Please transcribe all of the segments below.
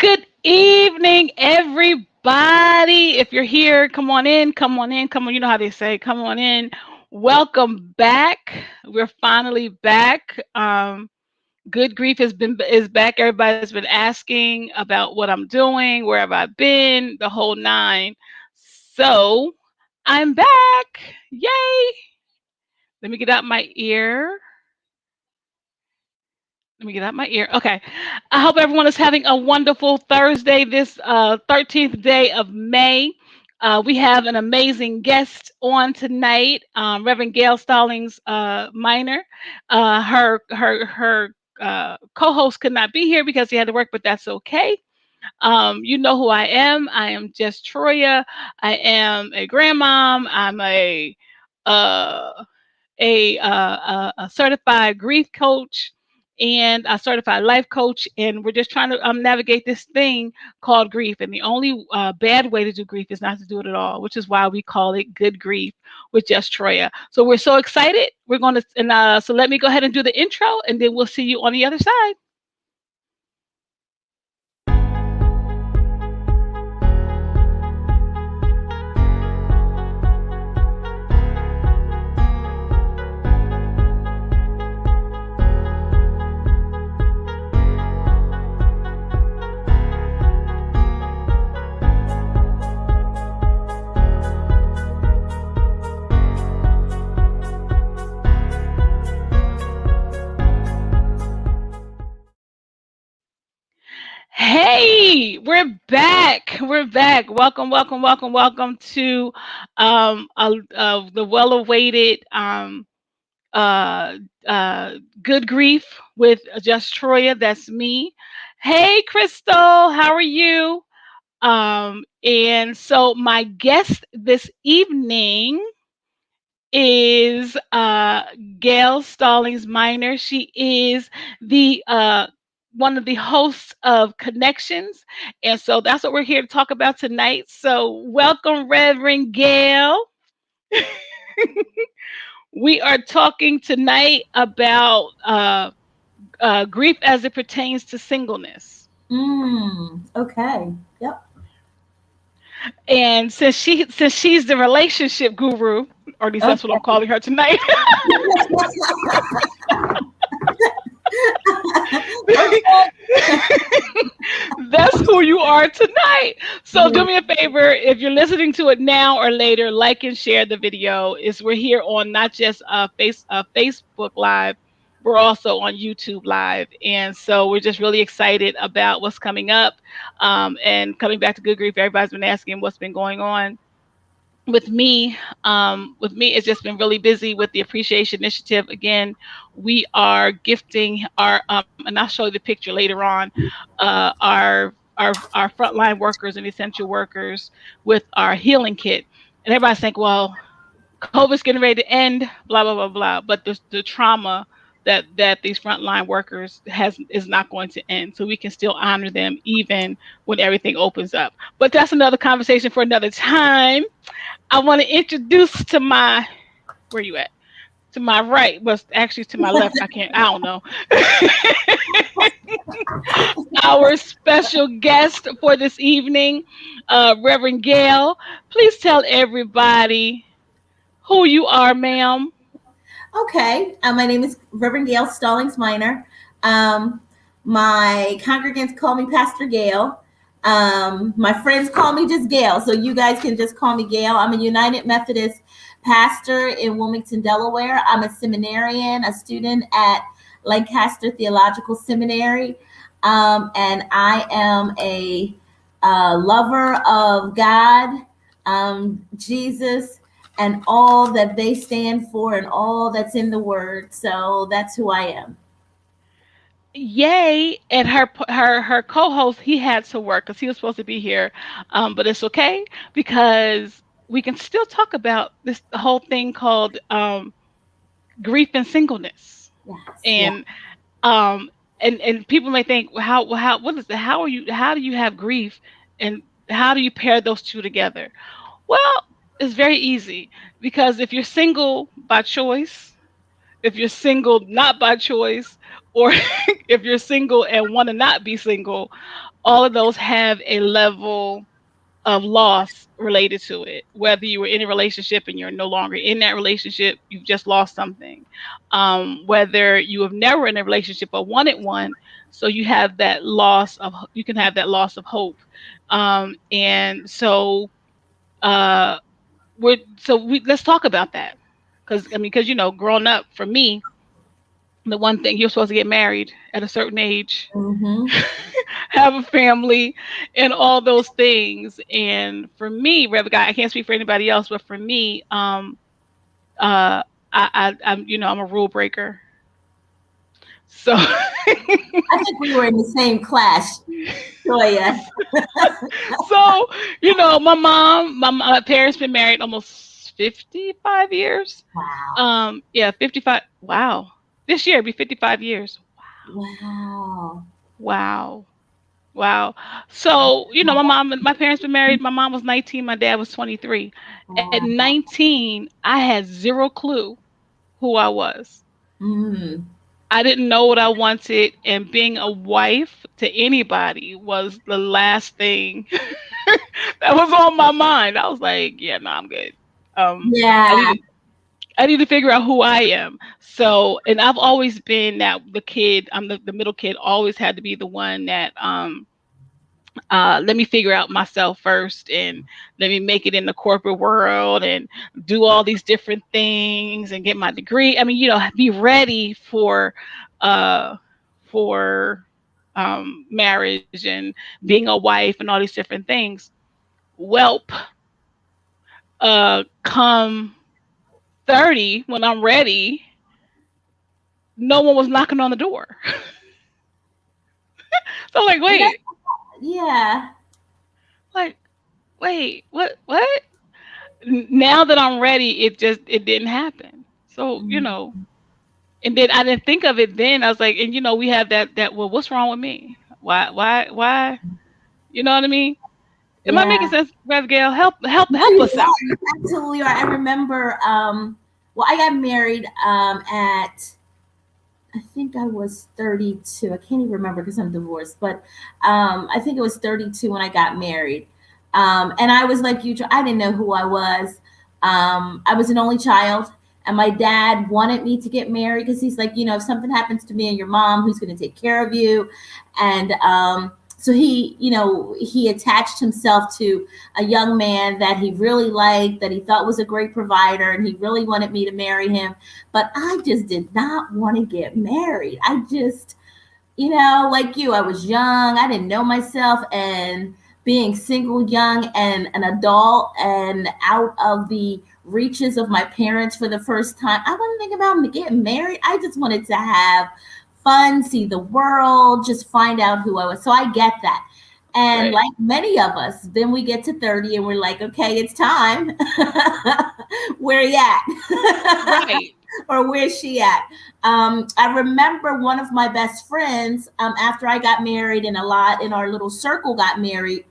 Good evening, everybody. If you're here, come on in, come on in, come on. You know how they say, come on in. Welcome back. We're finally back. Good Grief is back. Everybody's been asking about what I'm doing, where have I been, the whole nine. So I'm back. Yay! Let me get out my ear. Let me get out my ear. Okay. I hope everyone is having a wonderful Thursday, this 13th day of May. We have an amazing guest on tonight, Reverend Gail Stallings Minor. Her co-host could not be here because he had to work, but that's okay. You know who I am. I am Just Troya. I am a grandmom. I'm uh, a certified grief coach and a certified life coach, and we're just trying to navigate this thing called grief. And the only bad way to do grief is not to do it at all, which is why we call it Good Grief with Just Troya. So we're so excited. We're going to, and so let me go ahead and do the intro, and then we'll see you on the other side. Hey, we're back. We're back. Welcome, welcome, welcome, welcome to the well-awaited uh, Good Grief with Just Troya. That's me. Hey, Crystal, how are you? And so my guest this evening is Gail Stallings Minor. She is the one of the hosts of Connections, and so that's what we're here to talk about tonight. So welcome, Reverend Gail. We are talking tonight about grief as it pertains to singleness. Okay. Yep. And since she's the relationship guru, or at least that's what I'm Okay. calling her tonight. Okay. That's who you are tonight. So Yeah. do me a favor, if you're listening to it now or later, like and share the video. Is we're here on not just Facebook Live, we're also on YouTube Live, and so we're just really excited about what's coming up. And coming back to Good Grief, everybody's been asking what's been going on with me. It's just been really busy with the appreciation initiative. Again, we are gifting our and I'll show you the picture later on, our frontline workers and essential workers with our healing kit. And everybody's thinking, well, COVID's getting ready to end, blah blah blah blah. But the trauma that these frontline workers has is not going to end. So we can still honor them even when everything opens up. But that's another conversation for another time. I want to introduce to my, where you at? To my right, but actually to my left. I don't know. Our special guest for this evening, Reverend Gail. Please tell everybody who you are, ma'am. Okay. My name is Reverend Gail Stallings Minor. Um, my congregants call me Pastor Gail. My friends call me just Gail, so you guys can just call me Gail. I'm a United Methodist pastor in Wilmington, Delaware. I'm a seminarian, a student at Lancaster Theological Seminary, and I am a lover of God, Jesus, and all that they stand for and all that's in the word. So that's who I am. Yay! And her co-host, he had to work because he was supposed to be here, but it's okay because we can still talk about this whole thing called grief and singleness. Yes, yeah. And um and people may think, well, how what is it, how do you have grief, and how do you pair those two together? Well, it's very easy, because if you're single by choice, if you're single not by choice, or if you're single and want to not be single, all of those have a level of loss related to it. Whether you were in a relationship and you're no longer in that relationship, you've just lost something. Whether you have never in a relationship or wanted one, so you have that loss of you can have that loss of hope. And so uh, we let's talk about that because I mean because growing up for me, the one thing you're supposed to get married at a certain age, Mm-hmm. have a family, and all those things. And for me, Rebecca, I can't speak for anybody else, but for me, uh, I'm a rule breaker. So, I think we were in the same class, Toya. so my parents been married almost 55 years. Wow. Yeah, 55. Wow, this year it'd be 55 years. Wow. Wow. Wow. So, my parents been married. My mom was 19, my dad was 23. At Wow. 19, I had zero clue who I was. Mm. I didn't know what I wanted, and being a wife to anybody was the last thing that was on my mind. I was like, yeah, no, I'm good. I Yeah. need to I need to figure out who I am. So, and I've always been that the kid, I'm the middle kid, always had to be the one that let me figure out myself first and let me make it in the corporate world and do all these different things and get my degree. I mean, be ready uh for marriage and being a wife and all these different things. Welp, come 30 when I'm ready, no one was knocking on the door. So I'm like, And that, yeah. like, what? Now that I'm ready, it didn't happen. So, Mm. and then I didn't think of it then. I was like, and we have that. Well, what's wrong with me? Why? You know what I mean? Am I making Yeah. sense, Rev Gail? Help You us are. out. You absolutely are. I remember, well, I got married at, I think I was 32. I can't even remember because I'm divorced, but I think it was 32 when I got married. And I was like you, I didn't know who I was. I was an only child, and my dad wanted me to get married because he's like, if something happens to me and your mom, who's going to take care of you? And so he attached himself to a young man that he really liked, that he thought was a great provider, and he really wanted me to marry him. But I just did not want to get married. I just, like you, I was young. I didn't know myself. And being single, young, and an adult, and out of the reaches of my parents for the first time, I wasn't thinking about getting married. I just wanted to have fun, see the world, just find out who I was. So I get that. And Right. like many of us, then we get to 30 and we're like, okay, it's time. Where you at? Right. Or where's she at? I remember one of my best friends, after I got married and a lot in our little circle got married,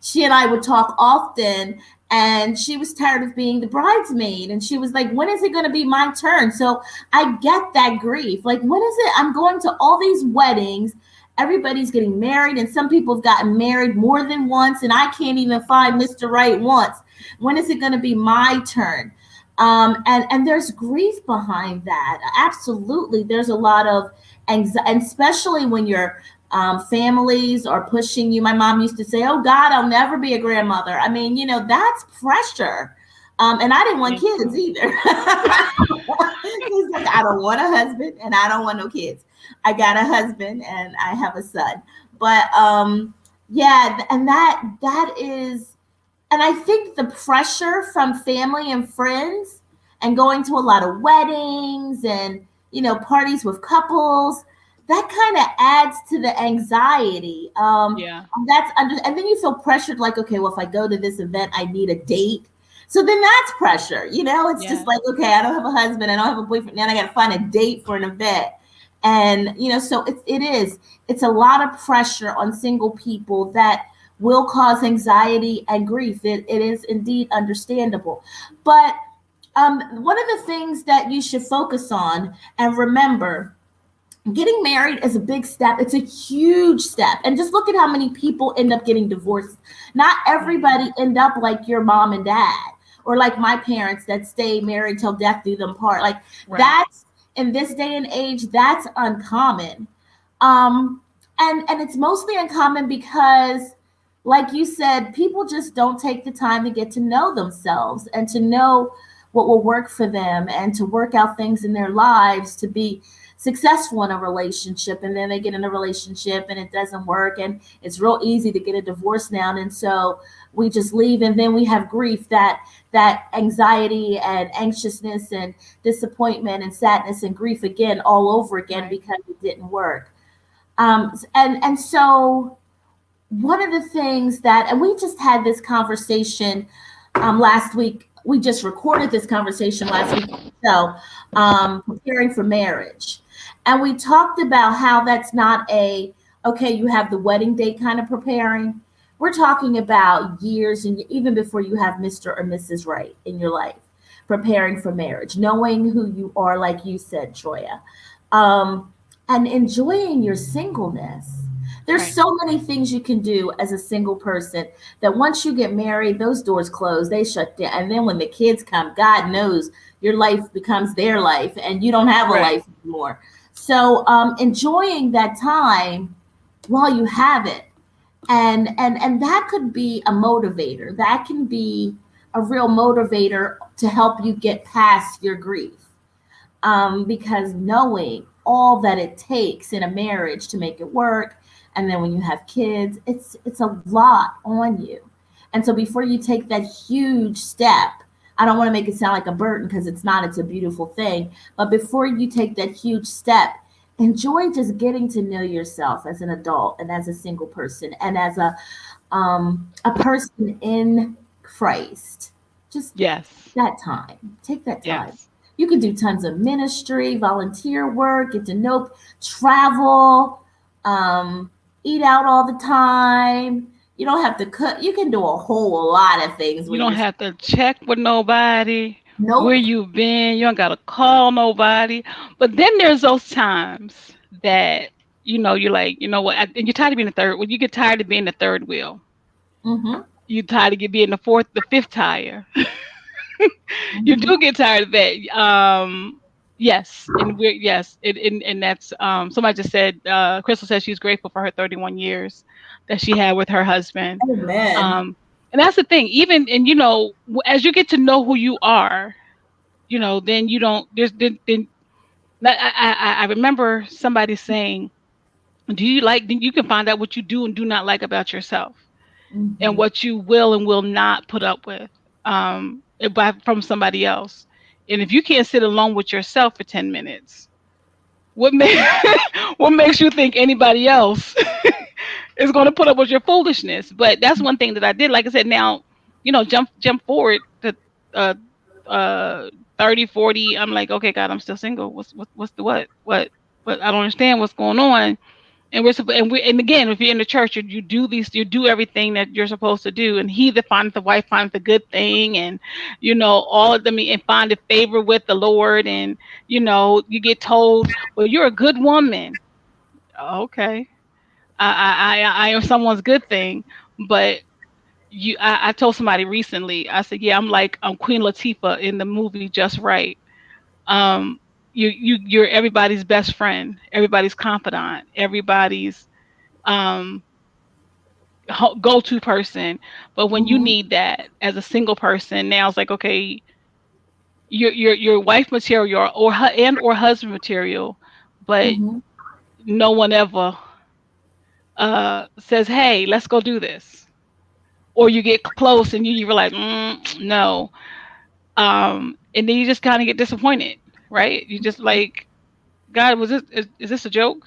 she and I would talk often, and she was tired of being the bridesmaid, and she was like, when is it going to be my turn? So I get that grief. Like, when is it? I'm going to all these weddings, everybody's getting married, and some people have gotten married more than once, and I can't even find Mr. Right once. When is it going to be my turn? And there's grief behind that. Absolutely, there's a lot of anxiety, and especially when your families are pushing you. My mom used to say, "Oh God, I'll never be a grandmother." I mean, that's pressure. And I didn't want Yeah. kids either. He's like, I don't want a husband, and I don't want no kids. I got a husband, and I have a son. But yeah, and that is, and I think the pressure from family and friends, and going to a lot of weddings, and parties with couples, that kind of adds to the anxiety. Yeah. And then you feel pressured, like, okay, well, if I go to this event, I need a date. So then that's pressure. It's just Yeah. like, okay, I don't have a husband, I don't have a boyfriend, now I got to find a date for an event. And so it's a lot of pressure on single people that will cause anxiety and grief. It is indeed understandable. But one of the things that you should focus on and remember getting married is a big step. It's a huge step. And just look at how many people end up getting divorced. Not Mhm. everybody end up like your mom and dad or like my parents that stay married till death do them part. Like Right. that's in this day and age, that's uncommon. Um, and it's mostly uncommon because, like you said, people just don't take the time to get to know themselves and to know what will work for them and to work out things in their lives to be successful in a relationship. And then they get in a relationship and it doesn't work, and it's real easy to get a divorce now. And so we just leave, and then we have grief, that anxiety and anxiousness and disappointment and sadness and grief again all over again Right. because it didn't work. And so one of the things that, and we just had this conversation last week. We just recorded this conversation last week. So, preparing for marriage, and we talked about how that's not a okay. You have the wedding date kind of preparing. We're talking about years and even before you have Mr. or Mrs. Right in your life, preparing for marriage, knowing who you are, like you said, Troya, and enjoying your singleness. There's Right. so many things you can do as a single person that once you get married, those doors close, they shut down. And then when the kids come, God knows your life becomes their life and you don't have a Right. life anymore. So enjoying that time while you have it. And that could be a motivator. That can be a real motivator to help you get past your grief, because knowing all that it takes in a marriage to make it work, and then when you have kids, it's a lot on you. And so before you take that huge step, I don't want to make it sound like a burden because it's not. It's a beautiful thing. But before you take that huge step, enjoy just getting to know yourself as an adult and as a single person and as a person in Christ. Just Yes. that time. Take that time. Yes. You can do tons of ministry, volunteer work, get to know, travel, um, eat out all the time. You don't have to cook. You can do a whole lot of things You when don't you're have to check with nobody where nope. you been. You don't gotta call nobody. But then there's those times that you're like, you know what, and you're tired of being the third. When you get tired of being the third wheel, Mm-hmm. you tired of being the fourth, the fifth tire. You Mm-hmm. do get tired of that. Yes, and we're yes, and that's somebody just said. Crystal says she's grateful for her 31 years that she had with her husband. Amen. Um, and that's the thing. Even and as you get to know who you are, then you don't. Then I remember somebody saying, "Do you like? Then you can find out what you do and do not like about yourself." And Mm-hmm. what you will and will not put up with from somebody else. And if you can't sit alone with yourself for 10 minutes, what makes what makes you think anybody else is going to put up with your foolishness? But that's one thing that I did. Like I said, now, jump forward to uh, uh, 30, 40. I'm like, okay, God, I'm still single. What's the what? I don't understand what's going on. And again, if you're in the church, you do everything that you're supposed to do. And he that findeth the wife findeth the good thing, and all of them, and find a favor with the Lord. And you get told, well, you're a good woman. Okay, I am someone's good thing, but I told somebody recently. I said, yeah, I'm like Queen Latifah in the movie Just Right. Um, you're everybody's best friend, everybody's confidant, everybody's um go-to person. But when you Mm-hmm. need that as a single person, now it's like, okay, you're wife material or husband material, but Mm-hmm. no one ever says, hey, let's go do this. Or you get close and you're like, no. And then you just kind of get disappointed, right? You just like, God, is this a joke?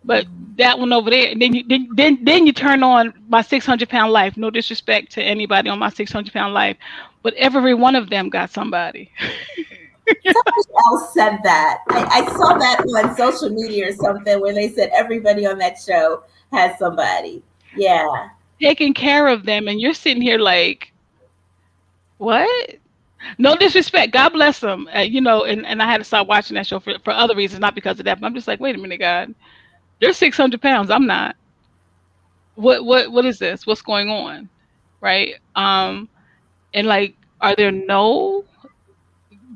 But that one over there, and then you turn on my 600-pound life. No disrespect to anybody on my 600-pound life, but every one of them got somebody. Somebody else said that. I saw that on social media or something where they said everybody on that show has somebody. Yeah. Taking care of them, and you're sitting here like, what? No disrespect. God bless them. And I had to stop watching that show for other reasons, not because of that. But I'm just like, wait a minute, God. They're 600 pounds. I'm not. What is this? What's going on? Right? And like, are there no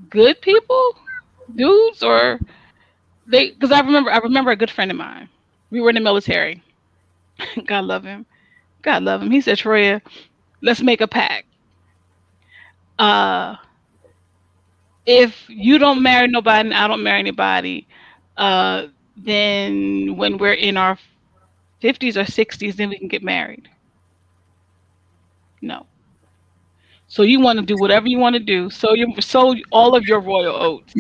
good people, dudes, or they? Because I remember a good friend of mine. We were in the military. God love him. God love him. He said, Troya, let's make a pact. Uh, if you don't marry nobody and I don't marry anybody, uh, then when we're in our 50s or 60s, then we can get married. No. So you want to do whatever you want to do. So all of your royal oats,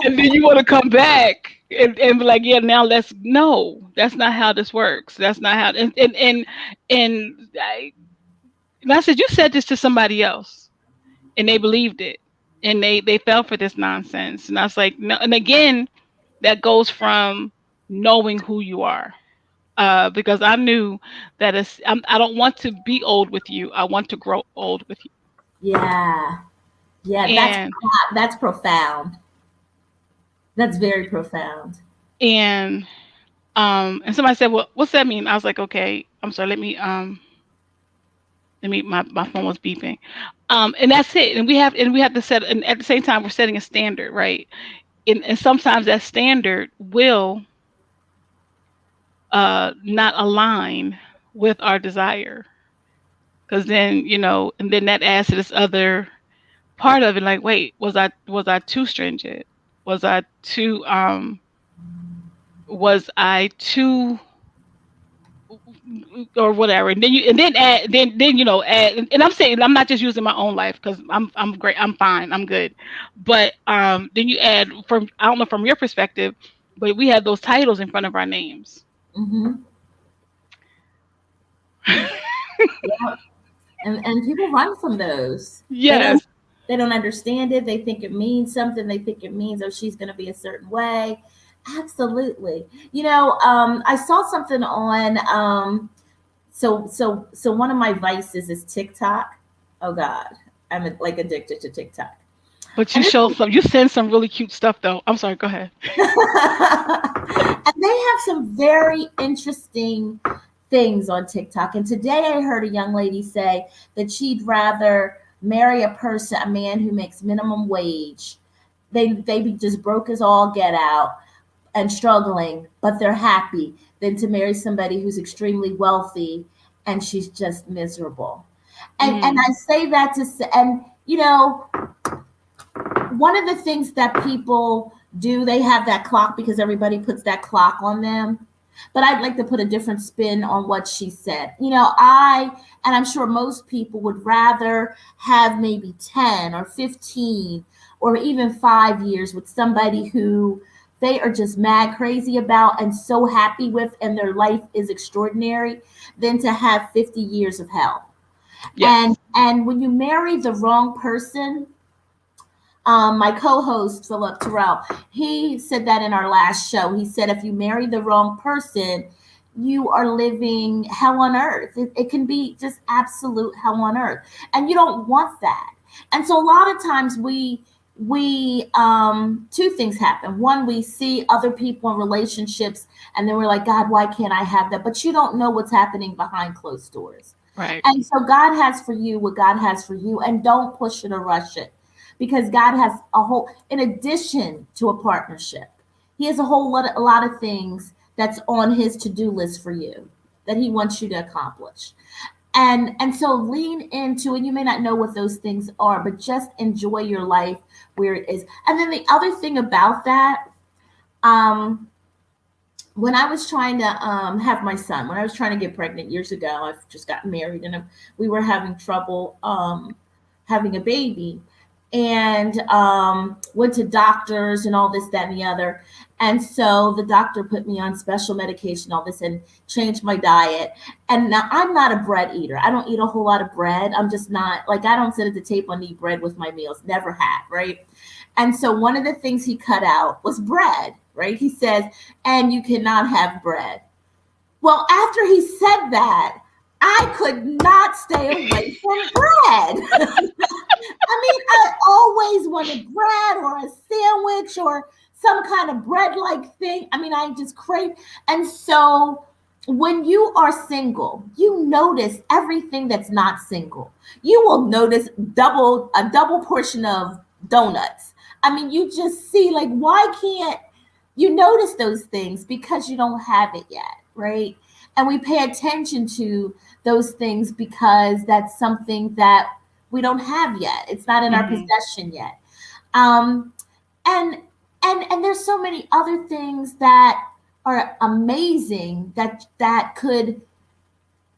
and then you want to come back and be like, yeah, now let's no. That's not how this works. That's not how. And I said, you said this to somebody else, and they believed it, and they fell for this nonsense. And I was like, no. And again, that goes from knowing who you are. Because I knew that I don't want to be old with you. I want to grow old with you. Yeah. Yeah, And that's profound. That's very profound. and and somebody said, "Well, what's that mean?" I was like, "Okay, I'm sorry. Let me. My phone was beeping. And that's it. And we have to set. And at the same time, we're setting a standard, right? And sometimes that standard will not align with our desire, because then and then that adds to this other part of it. Like, wait, was I too stringent? Was I too was I too or whatever? And then add then add, and I'm saying I'm not just using my own life because I'm great, I'm fine, I'm good. But then you add, from I don't know from your perspective, but we have those titles in front of our names. Hmm. Yeah. And people run from those. Yes. They don't understand it. They think it means something. They think it means, oh, she's going to be a certain way. Absolutely. I saw something on. So one of my vices is TikTok. Oh God, I'm like addicted to TikTok. But And you send some really cute stuff though. I'm sorry, go ahead. and they have some very interesting things on TikTok. And today I heard a young lady say that she'd rather marry a man who makes minimum wage. They be just broke as all get out and struggling, but they're happy, than to marry somebody who's extremely wealthy and she's just miserable. And Mm, I say that to say, and one of the things that people do, they have that clock because everybody puts that clock on them. But I'd like to put a different spin on what she said. And I'm sure most people would rather have maybe 10 or 15 or even 5 years with somebody who they are just mad crazy about and so happy with, and their life is extraordinary, than to have 50 years of hell. And yes. and when you marry the wrong person, my co-host Philip Terrell, he said that in our last show. He said if you marry the wrong person, you are living hell on earth. It can be just absolute hell on earth, and you don't want that. And so a lot of times we two things happen. One, we see other people in relationships, and then we're like, God, why can't I have that? But you don't know what's happening behind closed doors. Right. And so God has for you what God has for you, and don't push it or rush it, because God has in addition to a partnership, He has a lot of things that's on His to-do list for you that He wants you to accomplish. And so lean into, and you may not know what those things are, but just enjoy your life where it is. And then the other thing about that, um, when I was trying to have my son, when I was trying to get pregnant years ago, I've just gotten married, and we were having trouble having a baby, and went to doctors and all this, that, and the other. And so the doctor put me on special medication, all this, and changed my diet. And now I'm not a bread eater. I don't eat a whole lot of bread. I'm just not, like, I don't sit at the table and eat bread with my meals. Never have, right? And so one of the things he cut out was bread, right? He says, and you cannot have bread. Well, after he said that, I could not stay away from bread. I mean, I always wanted bread or a sandwich or some kind of bread like thing. I mean, I just crave. And so when you are single, you notice everything that's not single. You will notice a double portion of donuts. I mean, you just see like, why can't you notice those things? Because you don't have it yet, right? And we pay attention to those things because that's something that we don't have yet. It's not in our Hmm. possession yet. Um, and and there's so many other things that are amazing that could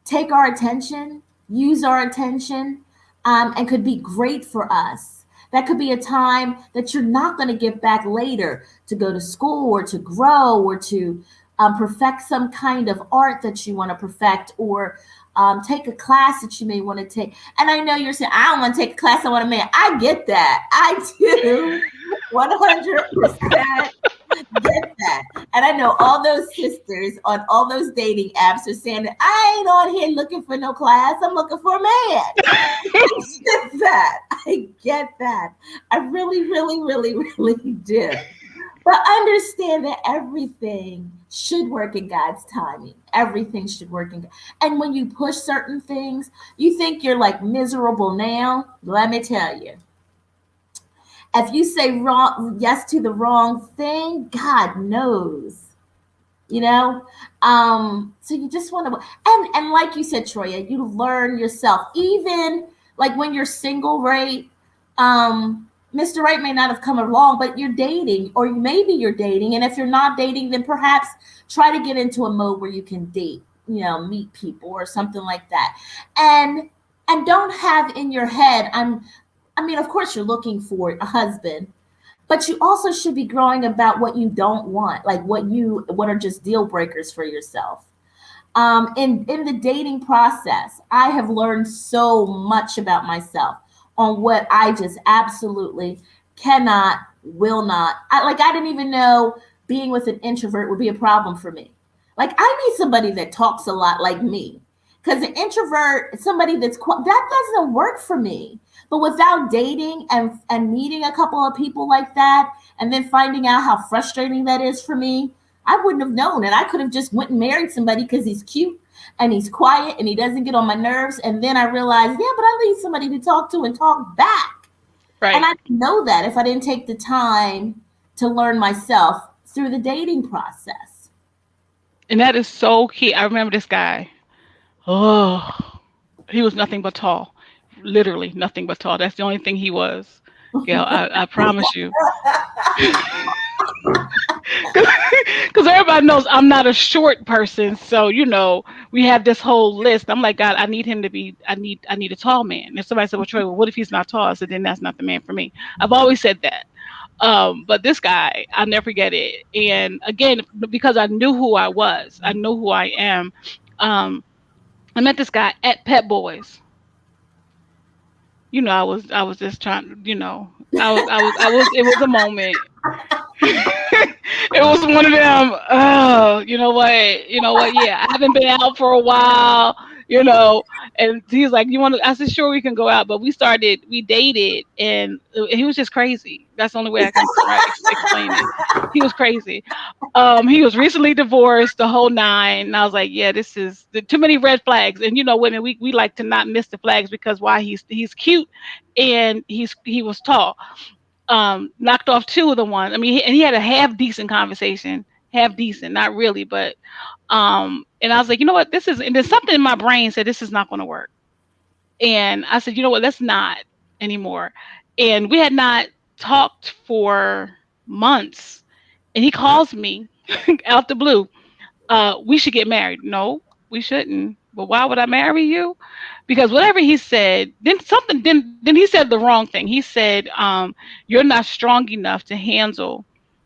take our attention, use our attention, and could be great for us. That could be a time that you're not going to get back later to go to school or to grow or to perfect some kind of art that you want to perfect or take a class that you may want to take. And I know you're saying, I don't want to take a class, I want to man. I get that. I do 100% get that. And I know all those sisters on all those dating apps are saying that I ain't on here looking for no class. I'm looking for a man. I get that. I get that. I really, really, really, really do. But understand that everything should work in God's timing. Everything should work in God. And when you push certain things, you think you're like miserable now. Let me tell you, if you say wrong yes to the wrong thing, God knows, you know. So you just want to, and like you said, Troya, you learn yourself. Even like when you're single, right? Mr. Right may not have come along, but you're dating, or maybe you're dating. And if you're not dating, then perhaps try to get into a mode where you can date, you know, meet people or something like that. And don't have in your head, I mean, of course, you're looking for a husband, but you also should be growing about what you don't want, like what are just deal breakers for yourself. In the dating process, I have learned so much about myself on what I just absolutely cannot, will not. I didn't even know being with an introvert would be a problem for me. Like I need somebody that talks a lot like me, because an introvert, somebody that doesn't work for me. But without dating and meeting a couple of people like that, and then finding out how frustrating that is for me, I wouldn't have known. And I could have just went and married somebody because he's cute and he's quiet and he doesn't get on my nerves. And then I realized, yeah, but I need somebody to talk to and talk back. And Right. I didn't know that if I didn't take the time to learn myself through the dating process. And that is so key. I remember this guy. Oh, he was nothing but tall. Literally nothing but tall. That's the only thing he was. Gail, I promise you. Because everybody knows I'm not a short person, so we have this whole list. I'm like, God, I need him to be. I need a tall man. And somebody said, well, Troy, well, what if he's not tall? I said, then that's not the man for me. I've always said that. But this guy, I'll never forget it. And again, because I knew who I was, I know who I am. Um, I met this guy at Pet Boys. I was just trying. I was. It was a moment. It was one of them. Oh, you know what? You know what? Yeah, I haven't been out for a while. You know, and he's like, "You want to?" I said, "Sure, we can go out." But we dated, and he was just crazy. That's the only way I can explain it. He was crazy. He was recently divorced, the whole nine. And I was like, "Yeah, this is too many red flags." And women, we like to not miss the flags because why? He's cute, and he was tall. Knocked off two of the ones. I mean, and he had a half decent conversation, half decent, not really, but and I was like, you know what, this is, and there's something in my brain said this is not going to work, and I said, you know what, let's not anymore, and we had not talked for months, and he calls me out the blue, we should get married. No, we shouldn't. But why would I marry you? Because whatever he said, then he said the wrong thing. He said, "You're not strong enough to handle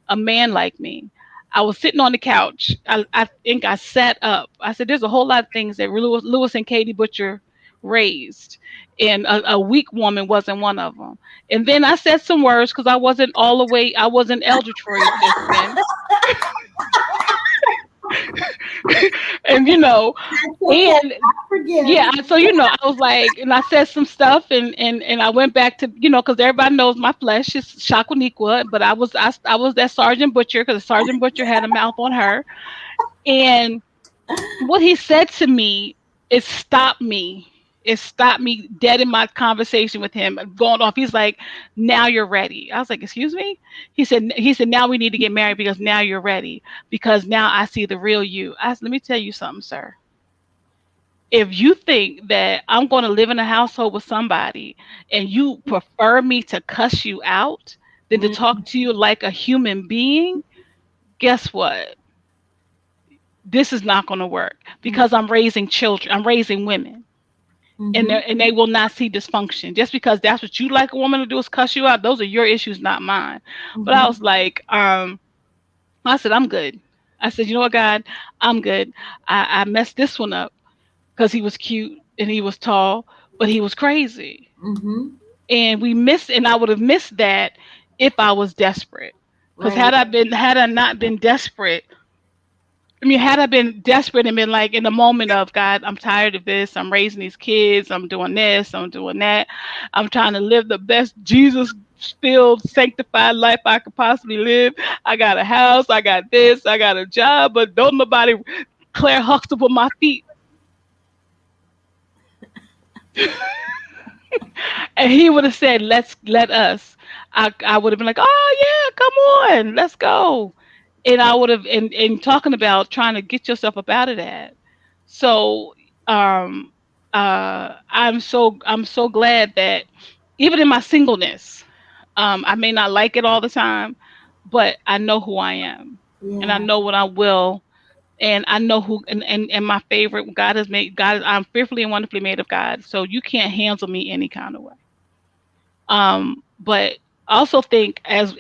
a man like me." I was sitting on the couch. I think I sat up. I said, "There's a whole lot of things that Lewis and Katie Butcher raised, and a weak woman wasn't one of them." And then I said some words because I wasn't all the way. I wasn't elder Troy this then. And That's okay. and I yeah, forgive. so I was like, and I said some stuff, and I went back to, because everybody knows my flesh is Shaquniqua, but I was that Sergeant Butcher, because Sergeant Butcher had a mouth on her. And what he said to me is stopped me. It stopped me dead in my conversation with him, going off. He's like, "Now you're ready." I was like, "Excuse me?" He said, "Now we need to get married because now you're ready. Because now I see the real you." I said, "Let me tell you something, sir. If you think that I'm going to live in a household with somebody and you prefer me to cuss you out than to talk to you like a human being, guess what? This is not going to work because I'm raising children. I'm raising women, and Mm-hmm. they will not see dysfunction just because that's what you like a woman to do is cuss you out. Those are your issues, not mine." But I Mm-hmm. was like, I said, "I'm good." I said, "You know what, God, I'm good. I messed this one up because he was cute and he was tall, but he was crazy." Mm-hmm. And I would have missed that if I was desperate. Because Right. had I not been desperate, I mean, had I been desperate and been like in the moment of, God, I'm tired of this. I'm raising these kids. I'm doing this. I'm doing that. I'm trying to live the best Jesus filled, sanctified life I could possibly live. I got a house. I got this. I got a job, but don't nobody Claire Huxtable my feet. And he would have said, let us. I would have been like, "Oh yeah, come on, let's go." And I would have, and talking about trying to get yourself up out of that. So um I'm so glad that even in my singleness, I may not like it all the time, but I know who I am, and I Yeah. know what I will, and I know who, and my favorite, God has made, I'm fearfully and wonderfully made of God, so you can't handle me any kind of way. But I also think, as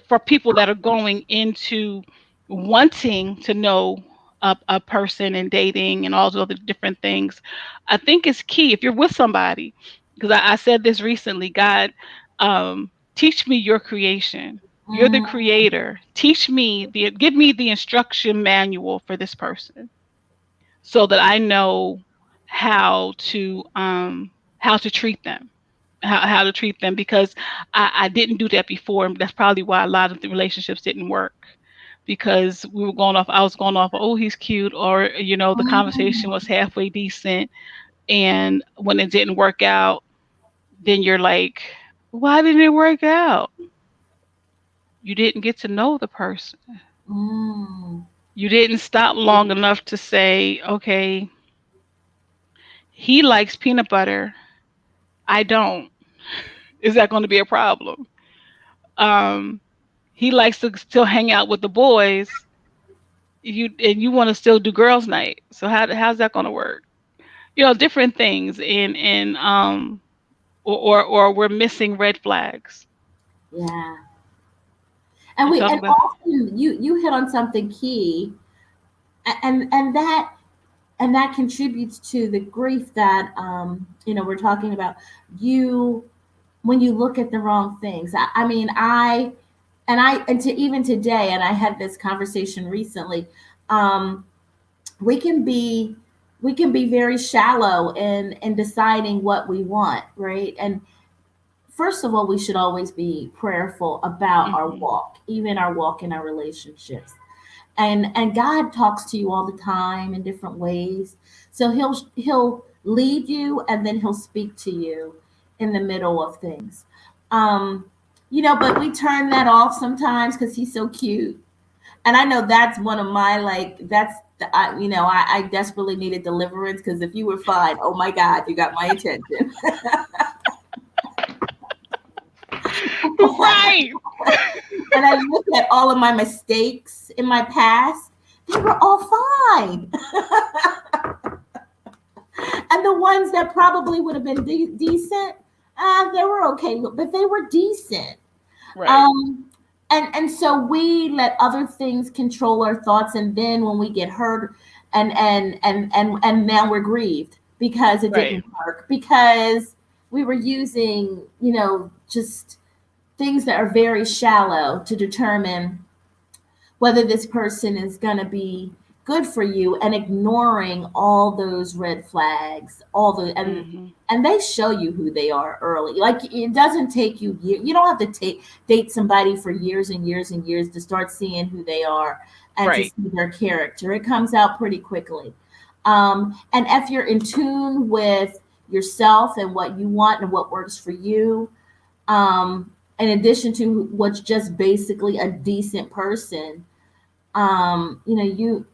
for people that are going into wanting to know a person and dating and all those other different things, I think it's key if you're with somebody, because I said this recently, God, teach me your creation. You're the Mm, creator. Give me the instruction manual for this person so that I know how to um how to treat them, how to treat them, because I didn't do that before, and that's probably why a lot of the relationships didn't work, because I was going off, oh, he's cute, or the conversation mm, was halfway decent, and when it didn't work out, then you're like, why didn't it work out? You didn't get to know the person. mm, You didn't stop long enough to say, okay, he likes peanut butter, I don't. Is that going to be a problem? Um, he likes to still hang out with the boys. You want to still do girls' night. So how's that going to work? Different things, or we're missing red flags. yeah. And And we talk and about. often you hit on something key, and that contributes to the grief that we're talking about. You When you look at the wrong things. I mean, and to even today, and I had this conversation recently. Um, we can be we can be very shallow in deciding what we want, right? And first of all, we should always be prayerful about our Hmm. walk, even our walk in our relationships. And God talks to you all the time in different ways. So he'll lead you, and then he'll speak to you in the middle of things. Um, but we turn that off sometimes because he's so cute. And I know that's one of my, like, I desperately needed deliverance, because if you were fine, oh my God, you got my attention. Right. And I look at all of my mistakes in my past, they were all fine. And the ones that probably would have been decent, they were okay, but they were decent. Right. Um, and so we let other things control our thoughts, and then when we get hurt, and now we're grieved because it Right. didn't work, because we were using just things that are very shallow to determine whether this person is going to be good for you, and ignoring all those red flags, all the Mhm. and they show you who they are early. Like it doesn't take you you don't have to date somebody for years and years and years to start seeing who they are and to Right. see their character. It comes out pretty quickly. And if you're in tune with yourself and what you want and what works for you, in addition to what's just basically a decent person, you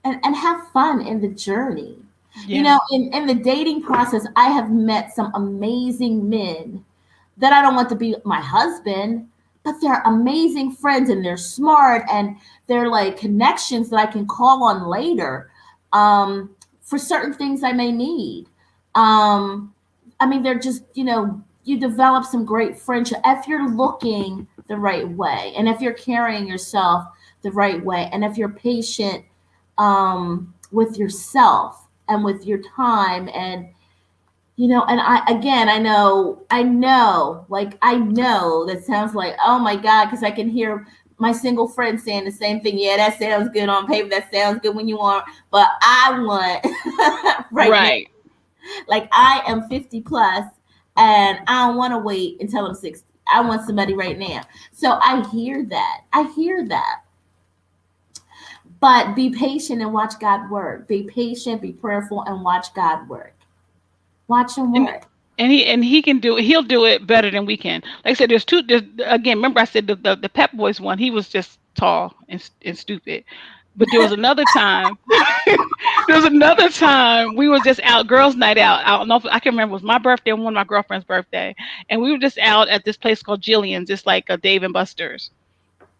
and have fun in the journey. Yeah. In the dating process, I have met some amazing men that I don't want to be my husband, but they're amazing friends and they're smart and they're like connections that I can call on later, for certain things I may need. I mean, they're just, you develop some great friendship if you're looking the right way and if you're carrying yourself the right way and if you're patient, with yourself and with your time. And and I know that sounds like, oh my God, because I can hear my single friend saying the same thing. Yeah, that sounds good on paper. That sounds good when you want, but I want right now. Right. Like I am 50 plus and I don't want to wait until I'm 60. I want somebody right now. So I hear that. I hear that. But be patient and watch God work. Be patient, be prayerful, and watch God work. Watch him And work. he can do it. He'll do it better than we can. Like I said, there's again. Remember, I said the Pep Boys one. He was just tall and stupid. But there was another time. There was another time we was just out, girls' night out. I don't know if I can remember. It was my birthday and one of my girlfriend's birthday, and we were just out at this place called Jillian's, just like a Dave and Buster's.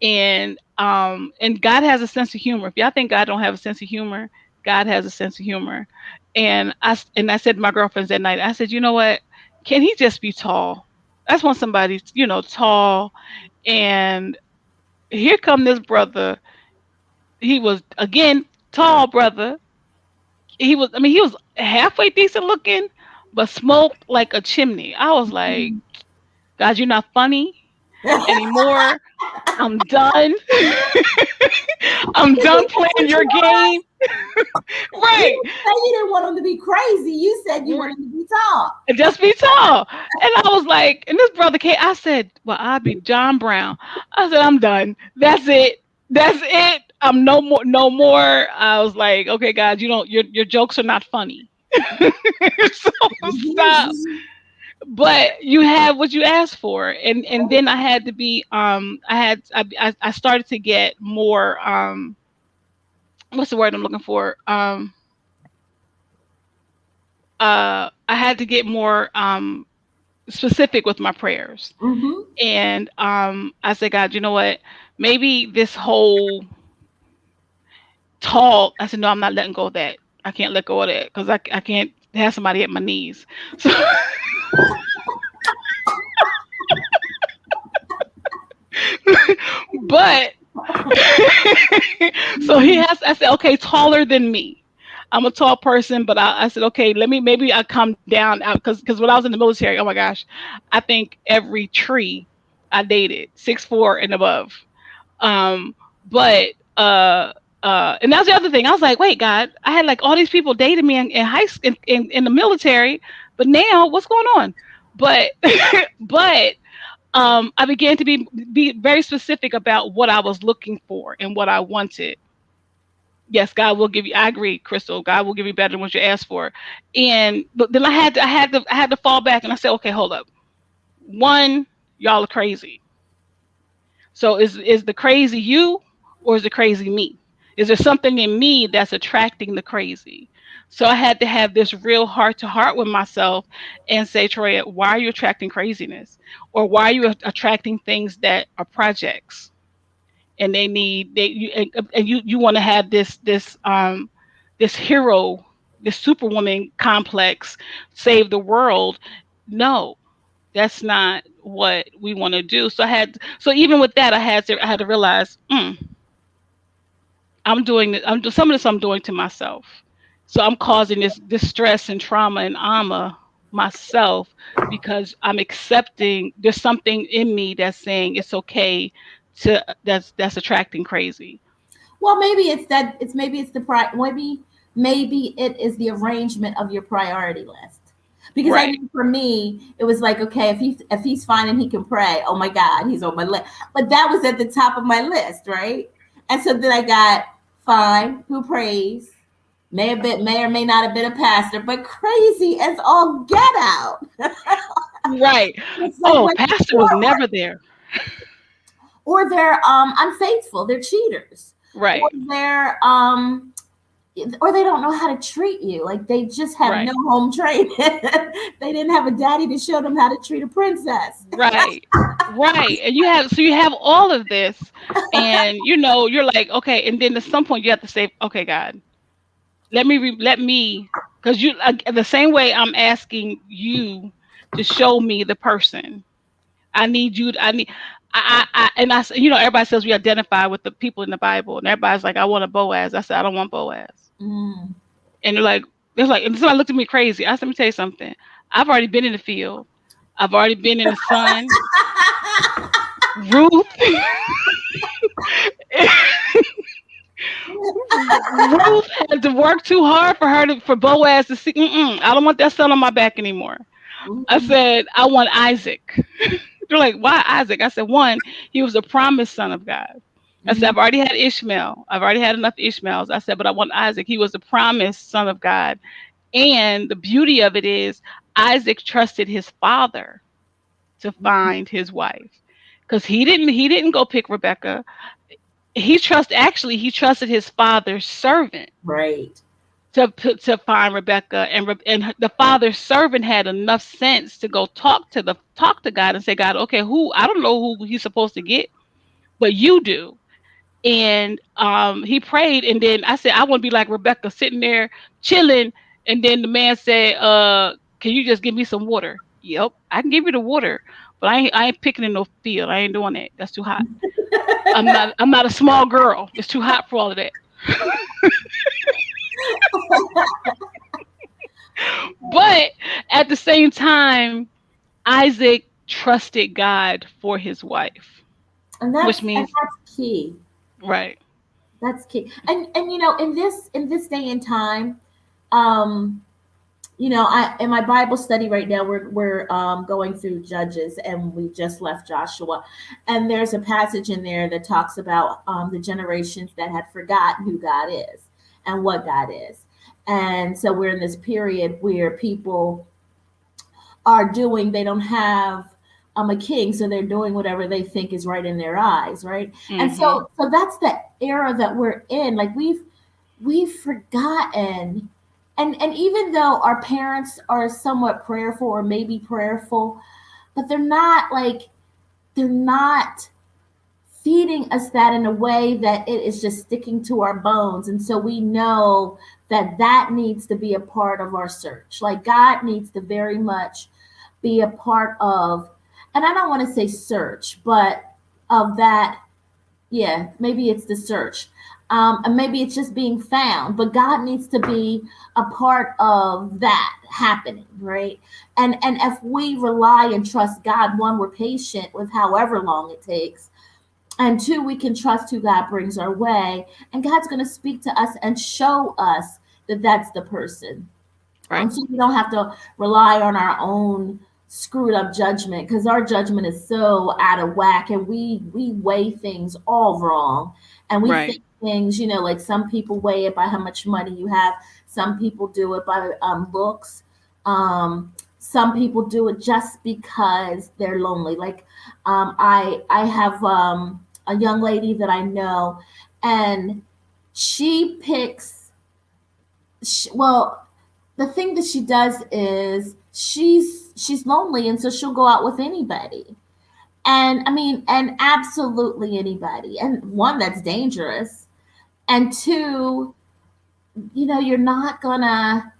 And God has a sense of humor. If y'all think God don't have a sense of humor, God has a sense of humor. And I said to my girlfriends that night, I said, you know what? Can he just be tall? I just want somebody, tall. And here come this brother. He was again tall brother. He was halfway decent looking, but smoked like a chimney. I was like, God, you're not funny anymore. I'm done. I'm done playing your game. You Right. didn't say you didn't want him to be crazy. You said you R- wanted him to be tall. Just be tall. And I was like, and this brother came, I said, well, I'll be John Brown. I said, I'm done. That's it. That's it. I'm no more, no more. I was like, okay, guys, your jokes are not funny. So stop. But you have what you asked for. And then I had to be, I started to get more, what's the word I'm looking for? I had to get more specific with my prayers. Mm-hmm. And I said, God, you know what? Maybe this whole talk, I said, no, I'm not letting go of that. I can't let go of that because I can't have somebody at my knees. So, but so I said, okay, taller than me. I'm a tall person, but I said, okay, maybe I come down out because when I was in the military, oh my gosh, I think every tree I dated 6'4" and above. Um, but and that's the other thing. I was like, wait, God, I had like all these people dating me in high school in the military, but now what's going on? But but I began to be very specific about what I was looking for and what I wanted. Yes, God will give you. I agree, Crystal. God will give you better than what you asked for. And but then I had to fall back and I said, okay, hold up. One, y'all are crazy. So is the crazy you or is the crazy me? Is there something in me that's attracting the crazy? So I had to have this real heart to heart with myself and say, Troy, why are you attracting craziness? Or why are you attracting things that are projects and you want to have this hero, this superwoman complex, save the world? No, that's not what we want to do. So even with that, I had to realize, some of this I'm doing to myself. So I'm causing this stress and trauma and armor myself because I'm accepting there's something in me that's saying it's okay to that's attracting crazy. Well, maybe it's that it's maybe it's the maybe it is the arrangement of your priority list. Because I Right. know for me, it was like, okay, if he's fine and he can pray, oh my God, he's on my list. But that was at the top of my list, right? And so then I got fine, who prays, may or may not have been a pastor, but crazy as all get out. Right. It's like Oh, when pastor was never there. or they're unfaithful, they're cheaters, or Right. they don't know how to treat you. Like they just have no Right. home training. They didn't have a daddy to show them how to treat a princess. Right. Right. And you have all of this, and you're like, okay, and then at some point you have to say, okay, God, let me, because the same way I'm asking you to show me the person. I need you. I need. And everybody says we identify with the people in the Bible, and everybody's like, I want a Boaz. I said, I don't want Boaz. Mm. And and somebody looked at me crazy. I said, let me tell you something. I've already been in the field. I've already been in the sun. Ruth, Ruth had to work too hard for Boaz to see. I don't want that son on my back anymore. I Mhm. said, I want Isaac. They're like, why Isaac? I said, one, he was a promised son of God. I said, Mhm. I've already had Ishmael. I've already had enough Ishmaels. I said, but I want Isaac. He was a promised son of God. And the beauty of it is, Isaac trusted his father to find his wife, because he didn't go pick Rebecca. He trusted his father's servant Right. to find Rebecca, and the father's servant had enough sense to go talk to God and say, God, okay, who I don't know who he's supposed to get, but you do. And he prayed, and then I said, I want to be like Rebecca, sitting there chilling. And then the man said, can you just give me some water? Yep, I can give you the water, but I ain't picking in no field. I ain't doing that. That's too hot. I'm not a small girl. It's too hot for all of that. But at the same time, Isaac trusted God for his wife, And which means that's key. right, That's key. And in this day and time, um, I in my Bible study right now, we're going through Judges, and we just left Joshua, and there's a passage in there that talks about the generations that had forgotten who God is and what God is, and so we're in this period where people are doing they don't have a king, so they're doing whatever they think is right in their eyes, right? And hmm so that's the era that we're in. Like we've forgotten, and even though our parents are somewhat prayerful or maybe prayerful, but they're not feeding us that in a way that it is just sticking to our bones. And so we know that that needs to be a part of our search. Like God needs to very much be a part of, and I don't want to say search, but of that. Yeah, maybe it's the search. And maybe it's just being found, but God needs to be a part of that happening, right? And if we rely and trust God, one, we're patient with however long it takes, and two, we can trust who God brings our way, and God's going to speak to us and show us that that's the person. right, So we don't have to rely on our own screwed up judgment, because our judgment is so out of whack, and we weigh things all wrong, and we right, think things, like some people weigh it by how much money you have, some people do it by looks, some people do it just because they're lonely. Like I have a young lady that I know, and she picks well, the thing that she does is she's lonely, and so she'll go out with anybody, and I mean, and absolutely anybody, and one, that's dangerous, and two, you're not gonna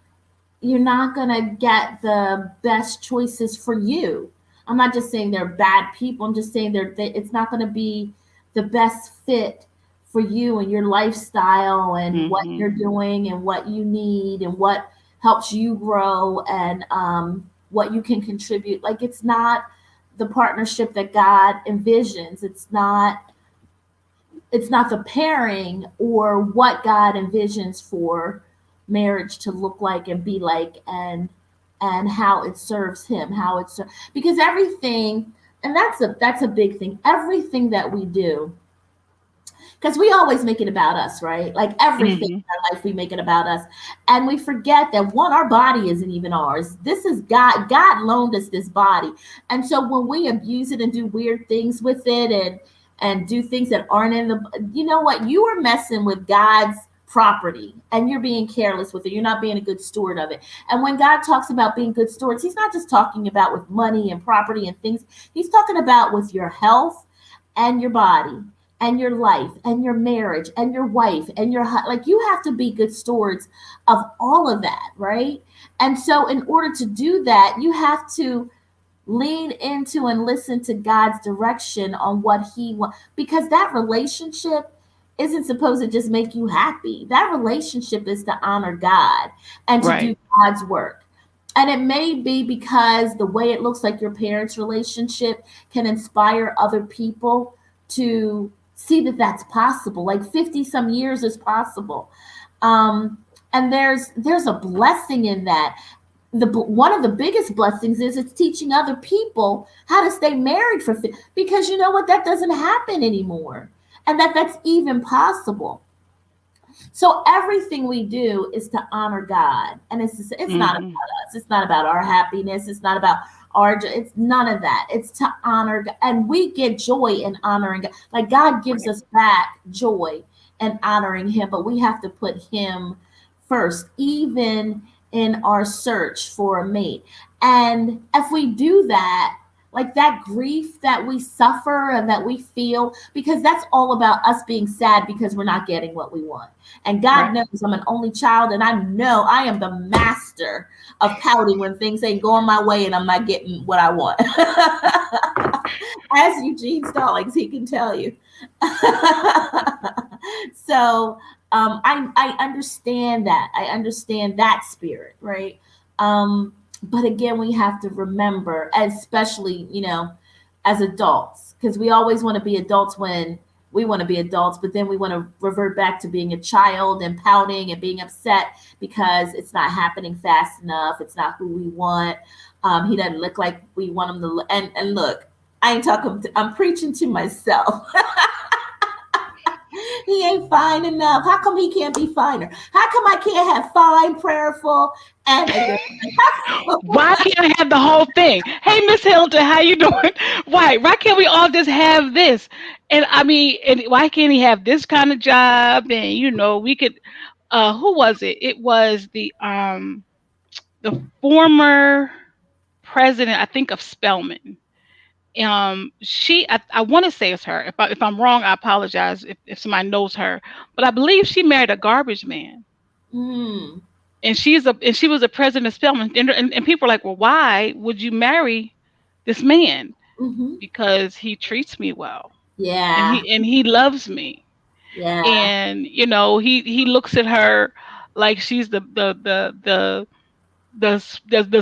get the best choices for you. I'm not just saying they're bad people. I'm just saying it's not gonna be the best fit for you and your lifestyle and what hmm you're doing and what you need and what helps you grow, and what you can contribute. Like it's not the partnership that God envisions. It's not. it's not the pairing or what God envisions for marriage to look like and be like, and how it serves him, how it's because everything, and that's a big thing. Everything that we do, because we always make it about us, right? Like everything Hmm. in our life, we make it about us. And we forget that one, our body isn't even ours. This is God. God loaned us this body. And so when we abuse it and do weird things with it and do things that aren't in the, you know what? You are messing with God's property and you're being careless with it. You're not being a good steward of it. And when God talks about being good stewards, he's not just talking about with money and property and things. He's talking about with your health and your body and your life and your marriage and your wife and like you have to be good stewards of all of that, right? And so in order to do that, you have to lean into and listen to God's direction on what he wants, because that relationship isn't supposed to just make you happy. That relationship is to honor God and to do Right. God's work. And it may be because the way it looks like your parents' relationship can inspire other people to see that that's possible. Like 50 some years is possible. And there's a blessing in that. One of the biggest blessings is it's teaching other people how to stay married because you know what, that doesn't happen anymore, and that's even possible. So everything we do is to honor God, and it's not Hmm. about us. It's not about our happiness. It's not about our. It's none of that. It's to honor God, and we get joy in honoring God. Like God gives Right. us back joy in honoring Him, but we have to put Him first, even in our search for a mate. And if we do that, like that grief that we suffer and that we feel, because that's all about us being sad because we're not getting what we want. And God Right. knows I'm an only child, and I know I am the master of pouting when things ain't going my way and I'm not getting what I want. As Eugene Stallings, he can tell you. So I understand that. I understand that spirit, right? But again, we have to remember, especially, as adults, because we always want to be adults when we want to be adults, but then we want to revert back to being a child and pouting and being upset because it's not happening fast enough. It's not who we want. He doesn't look like we want him to look. And look, I ain't talking. I'm preaching to myself. He ain't fine enough. How come he can't be finer? How come I can't have fine, prayerful, and a good Why can't I have the whole thing? Hey, Miss Hilton, how you doing? Why can't we all just have this? And I mean, and why can't he have this kind of job? And we could. Who was it? It was the former president, I think, of Spelman. I want to say it's her. If I'm wrong, I apologize if somebody knows her. But I believe she married a garbage man, Mm, and she was a president of Spelman. And people are like, well, why would you marry this man? hmm. Because he treats me well, and Yeah, he loves me, yeah. and he looks at her like she's the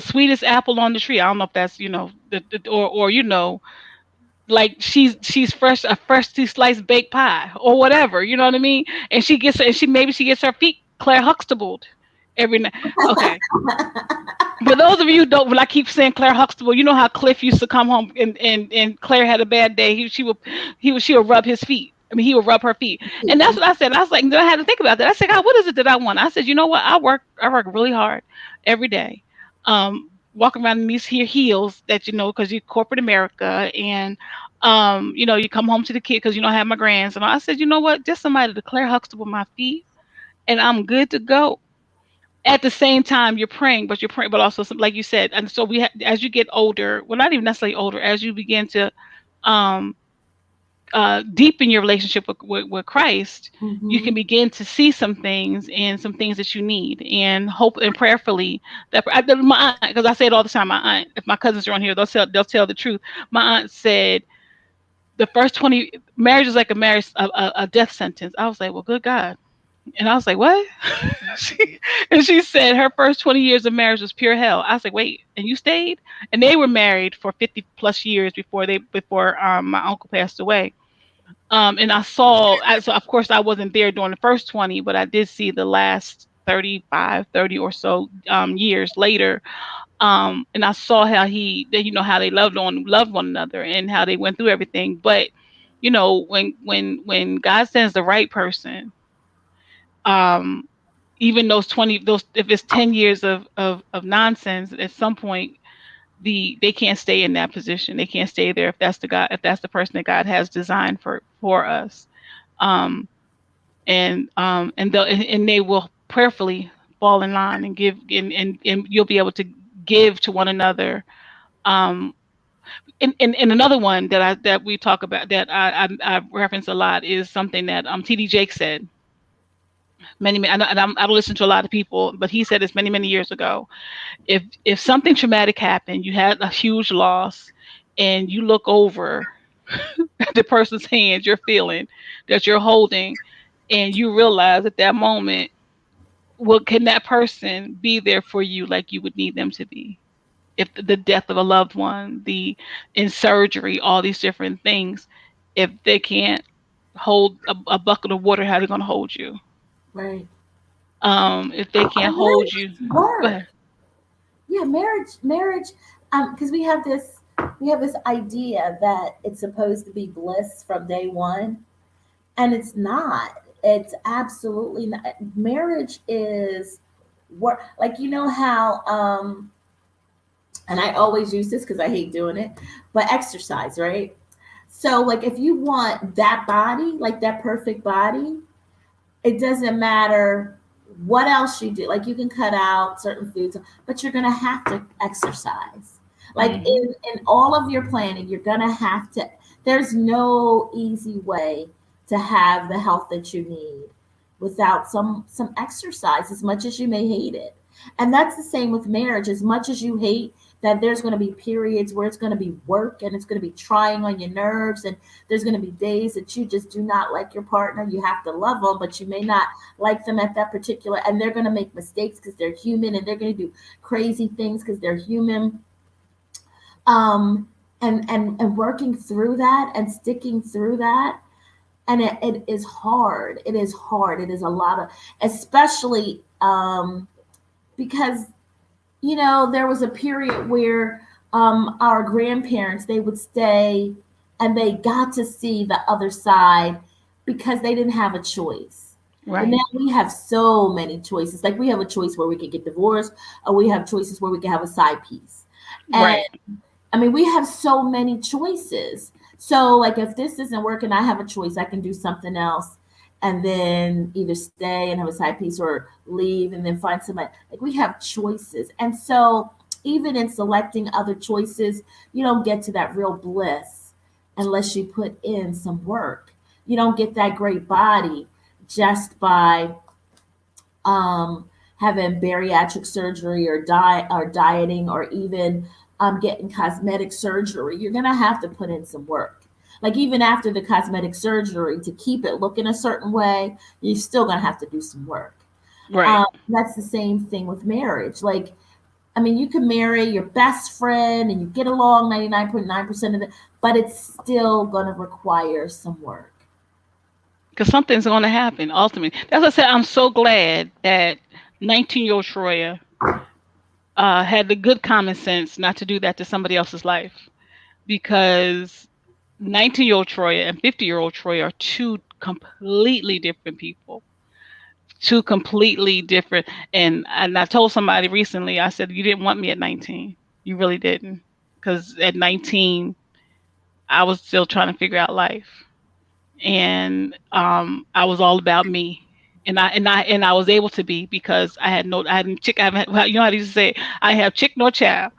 sweetest apple on the tree. I don't know if that's or like she's a freshly sliced baked pie or whatever, you know what I mean? And she gets her feet Claire Huxtabled every night. Okay. For those of you who don't, when I keep saying Claire Huxtable, you know how Cliff used to come home and Claire had a bad day. She would rub his feet. I mean, he would rub her feet, and that's what I said. I was like, then I had to think about that. I said, God, what is it that I want? I said, you know what? I work really hard every day, walking around in these here heels that because you're corporate America, and you come home to the kid because you don't have my grands, and I said, you know what? Just somebody to Claire Huxtable my feet, and I'm good to go. At the same time you're praying, but also like you said, and so as you get older, well, not even necessarily older, as you begin to um deepen your relationship with Christ, you Hmm. can begin to see some things and some things that you need, and hope and prayerfully my aunt, because I say it all the time, my aunt, if my cousins are on here, they'll tell the truth. My aunt said the first 20 marriage is like a death sentence. I was like, well, good God. And I was like, what? she, and she said her first 20 years of marriage was pure hell. I was like, wait, and you stayed? And they were married for 50 plus years before my uncle passed away. And I saw, so of course I wasn't there during the first 20, but I did see the last 35, 30 or so years later. And I saw how how they loved one another and how they went through everything. But when God sends the right person, um, even those if it's 10 years of nonsense, at some point they can't stay in that position. They can't stay there if that's the person that God has designed for us. Um, and they will prayerfully fall in line and give, and you'll be able to give to one another. Um, and another one that we talk about, that I reference a lot, is something that TD Jake said I don't listen to a lot of people, but he said this many years ago. If something traumatic happened, you had a huge loss, and you look over at the person's hand you're feeling, that you're holding, and you realize at that moment, well, can that person be there for you like you would need them to be? If the death of a loved one, the in surgery, all these different things, if they can't hold a bucket of water, how are they going to hold you? Right. If they can't And hold you, marriage go work. ahead. Yeah, marriage. Because we have this idea that it's supposed to be bliss from day one, and it's not. It's absolutely not. Marriage is work. Like, you know how and I always use this because I hate doing it, but exercise, right? So, like, if you want that body, like that perfect body, it doesn't matter what else you do. Like, you can cut out certain foods, but you're gonna have to exercise. Like, Hmm. in all of your planning, you're gonna have to. There's no easy way to have the health that you need without some exercise, as much as you may hate it. And that's the same with marriage. As much as you hate that, there's going to be periods where it's going to be work and it's going to be trying on your nerves, and there's going to be days that you just do not like your partner. You have to love them, but you may not like them at that particular, and they're going to make mistakes because they're human, and they're going to do crazy things because they're human. um and working through that and sticking through that, and it is hard. It is hard. It is a lot of, especially because there was a period where our grandparents, they would stay and they got to see the other side because they didn't have a choice. But now Right, we have so many choices. Like, we have a choice where we could get divorced, or we have choices where we can have a side piece. And right, I mean, we have so many choices. So, like, if this isn't working, I have a choice. I can do something else and then either stay and have a side piece, or leave and then find somebody. Like, we have choices. And so, even in selecting other choices, you don't get to that real bliss unless you put in some work. You don't get that great body just by having bariatric surgery, or diet, or dieting, or even getting cosmetic surgery. You're gonna have to put in some work. Like, even after the cosmetic surgery, to keep it looking a certain way, you're still gonna have to do some work. right. That's the same thing with marriage. Like, I mean, you can marry your best friend and you get along 99.9% of it, but it's still gonna require some work. Because something's going to happen ultimately. That's what I said. I'm so glad that 19-year-old Troya had the good common sense not to do that to somebody else's life, because 19-year-old Troya and 50-year-old Troya are two completely different people. Two completely different. And I told somebody recently, I said, you didn't want me at 19. You really didn't. Because at 19, I was still trying to figure out life. And I was all about me. And I was able to be, because I hadn't chick I haven't, well, you know how they used to say, I have chick nor child.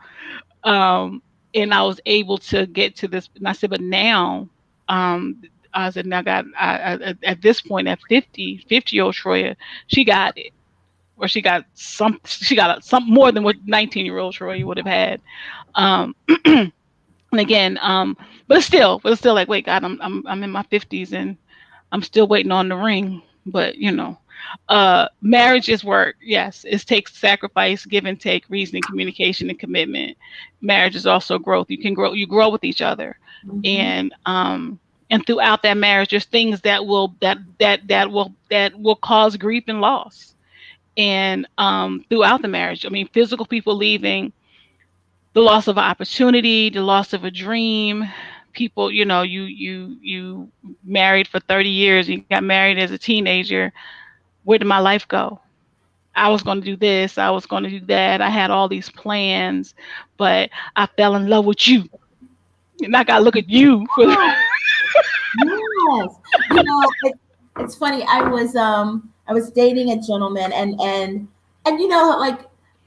Um, and I was able to get to this. And I said, but now, um, I said, now God, at this point, at 50-year-old Troya, she got it. Or she got some more than what 19-year-old Troya would have had. Um, and again, but it's still like, wait, God, I'm in my 50s and I'm still waiting on the ring. But marriage is work. Yes, it takes sacrifice, give and take, reasoning, communication, and commitment. Marriage is also growth. You grow with each other, Mhm. and And throughout that marriage, there's things that will cause grief and loss. And throughout the marriage, I mean, physical people leaving, the loss of an opportunity, the loss of a dream. People, you married for 30 years, you got married as a teenager. Where did my life go? I was going to do this, I was going to do that. I had all these plans, but I fell in love with you. And I got to look at you for Yes. It's funny. I was dating a gentleman, and like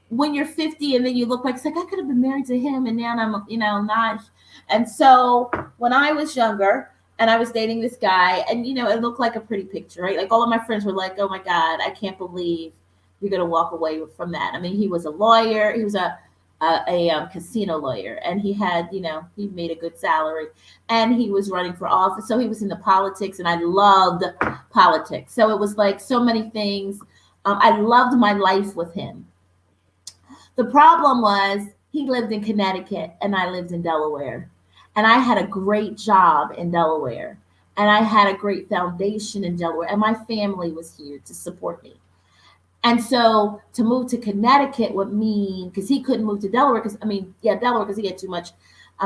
when you're 50 and then you look back, it's like I could have been married to him, and now I'm not. And so when I was younger and I was dating this guy, and it looked like a pretty picture, right? Like all of my friends were like, "Oh my God, I can't believe you're gonna walk away from that." I mean, he was a lawyer. He was a casino lawyer, and he had, he made a good salary, and he was running for office. So he was into politics, and I loved politics. So it was like so many things. I loved my life with him. The problem was he lived in Connecticut and I lived in Delaware. And I had a great job in Delaware. And I had a great foundation in Delaware. And my family was here to support me. And so to move to Connecticut would mean, because he couldn't move to Delaware, because Delaware, because he had too much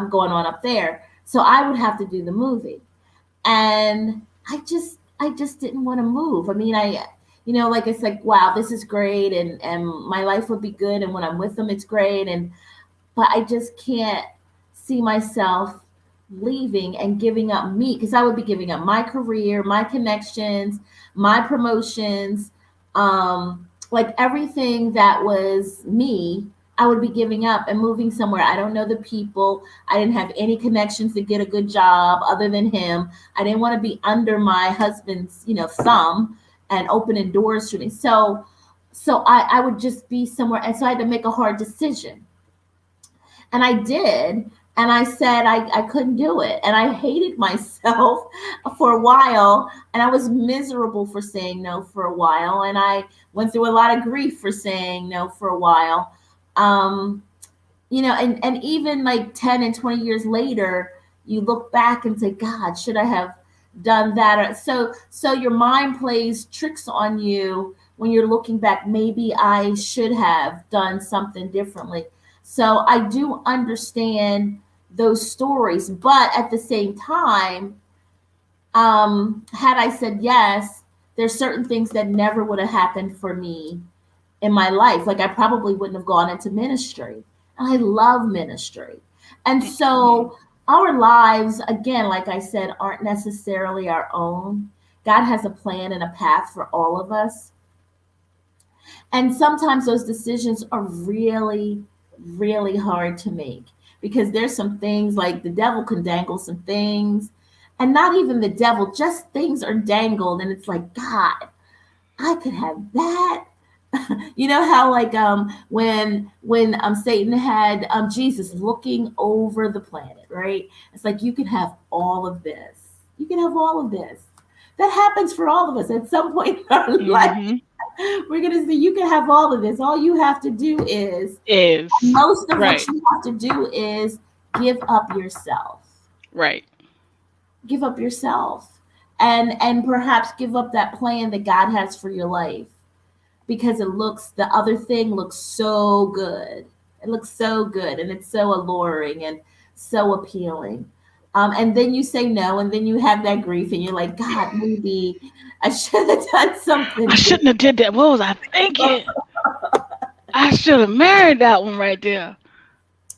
going on up there. So I would have to do the moving. And I just didn't want to move. I mean, like it's like, wow, this is great, and my life would be good, and when I'm with them, it's great, but I just can't see myself leaving and giving up me, because I would be giving up my career, my connections, my promotions, like everything that was me. I would be giving up and moving somewhere. I don't know the people. I didn't have any connections to get a good job other than him. I didn't want to be under my husband's, thumb and opening doors for me. So I would just be somewhere. And so I had to make a hard decision. And I did. And I said I couldn't do it. And I hated myself for a while. And I was miserable for saying no for a while. And I went through a lot of grief for saying no for a while. Um, and even like 10 and 20 years later, you look back and say, God, should I have done that? So your mind plays tricks on you when you're looking back. Maybe I should have done something differently. So I do understand those stories, but at the same time, had I said yes, there's certain things that never would have happened for me in my life. Like I probably wouldn't have gone into ministry. I love ministry. And so our lives, again, like I said, aren't necessarily our own. God has a plan and a path for all of us. And sometimes those decisions are really, really hard to make, because there's some things like the devil can dangle some things, and not even the devil, just things are dangled. And it's like, God, I could have that. You know how like when Satan had Jesus looking over the planet, right? It's like you can have all of this. You can have all of this. That happens for all of us at some point in our life. hmm We're gonna say you can have all of this. All you have to do is, is most of what right, you have to do is give up yourself. right. Give up yourself. And perhaps give up that plan that God has for your life, because the other thing looks so good. It looks so good, and it's so alluring and so appealing. And then you say no, and then you have that grief, and you're like, God, maybe I should have done I something shouldn't have did that. What was I different. thinking? I should have married that one right there.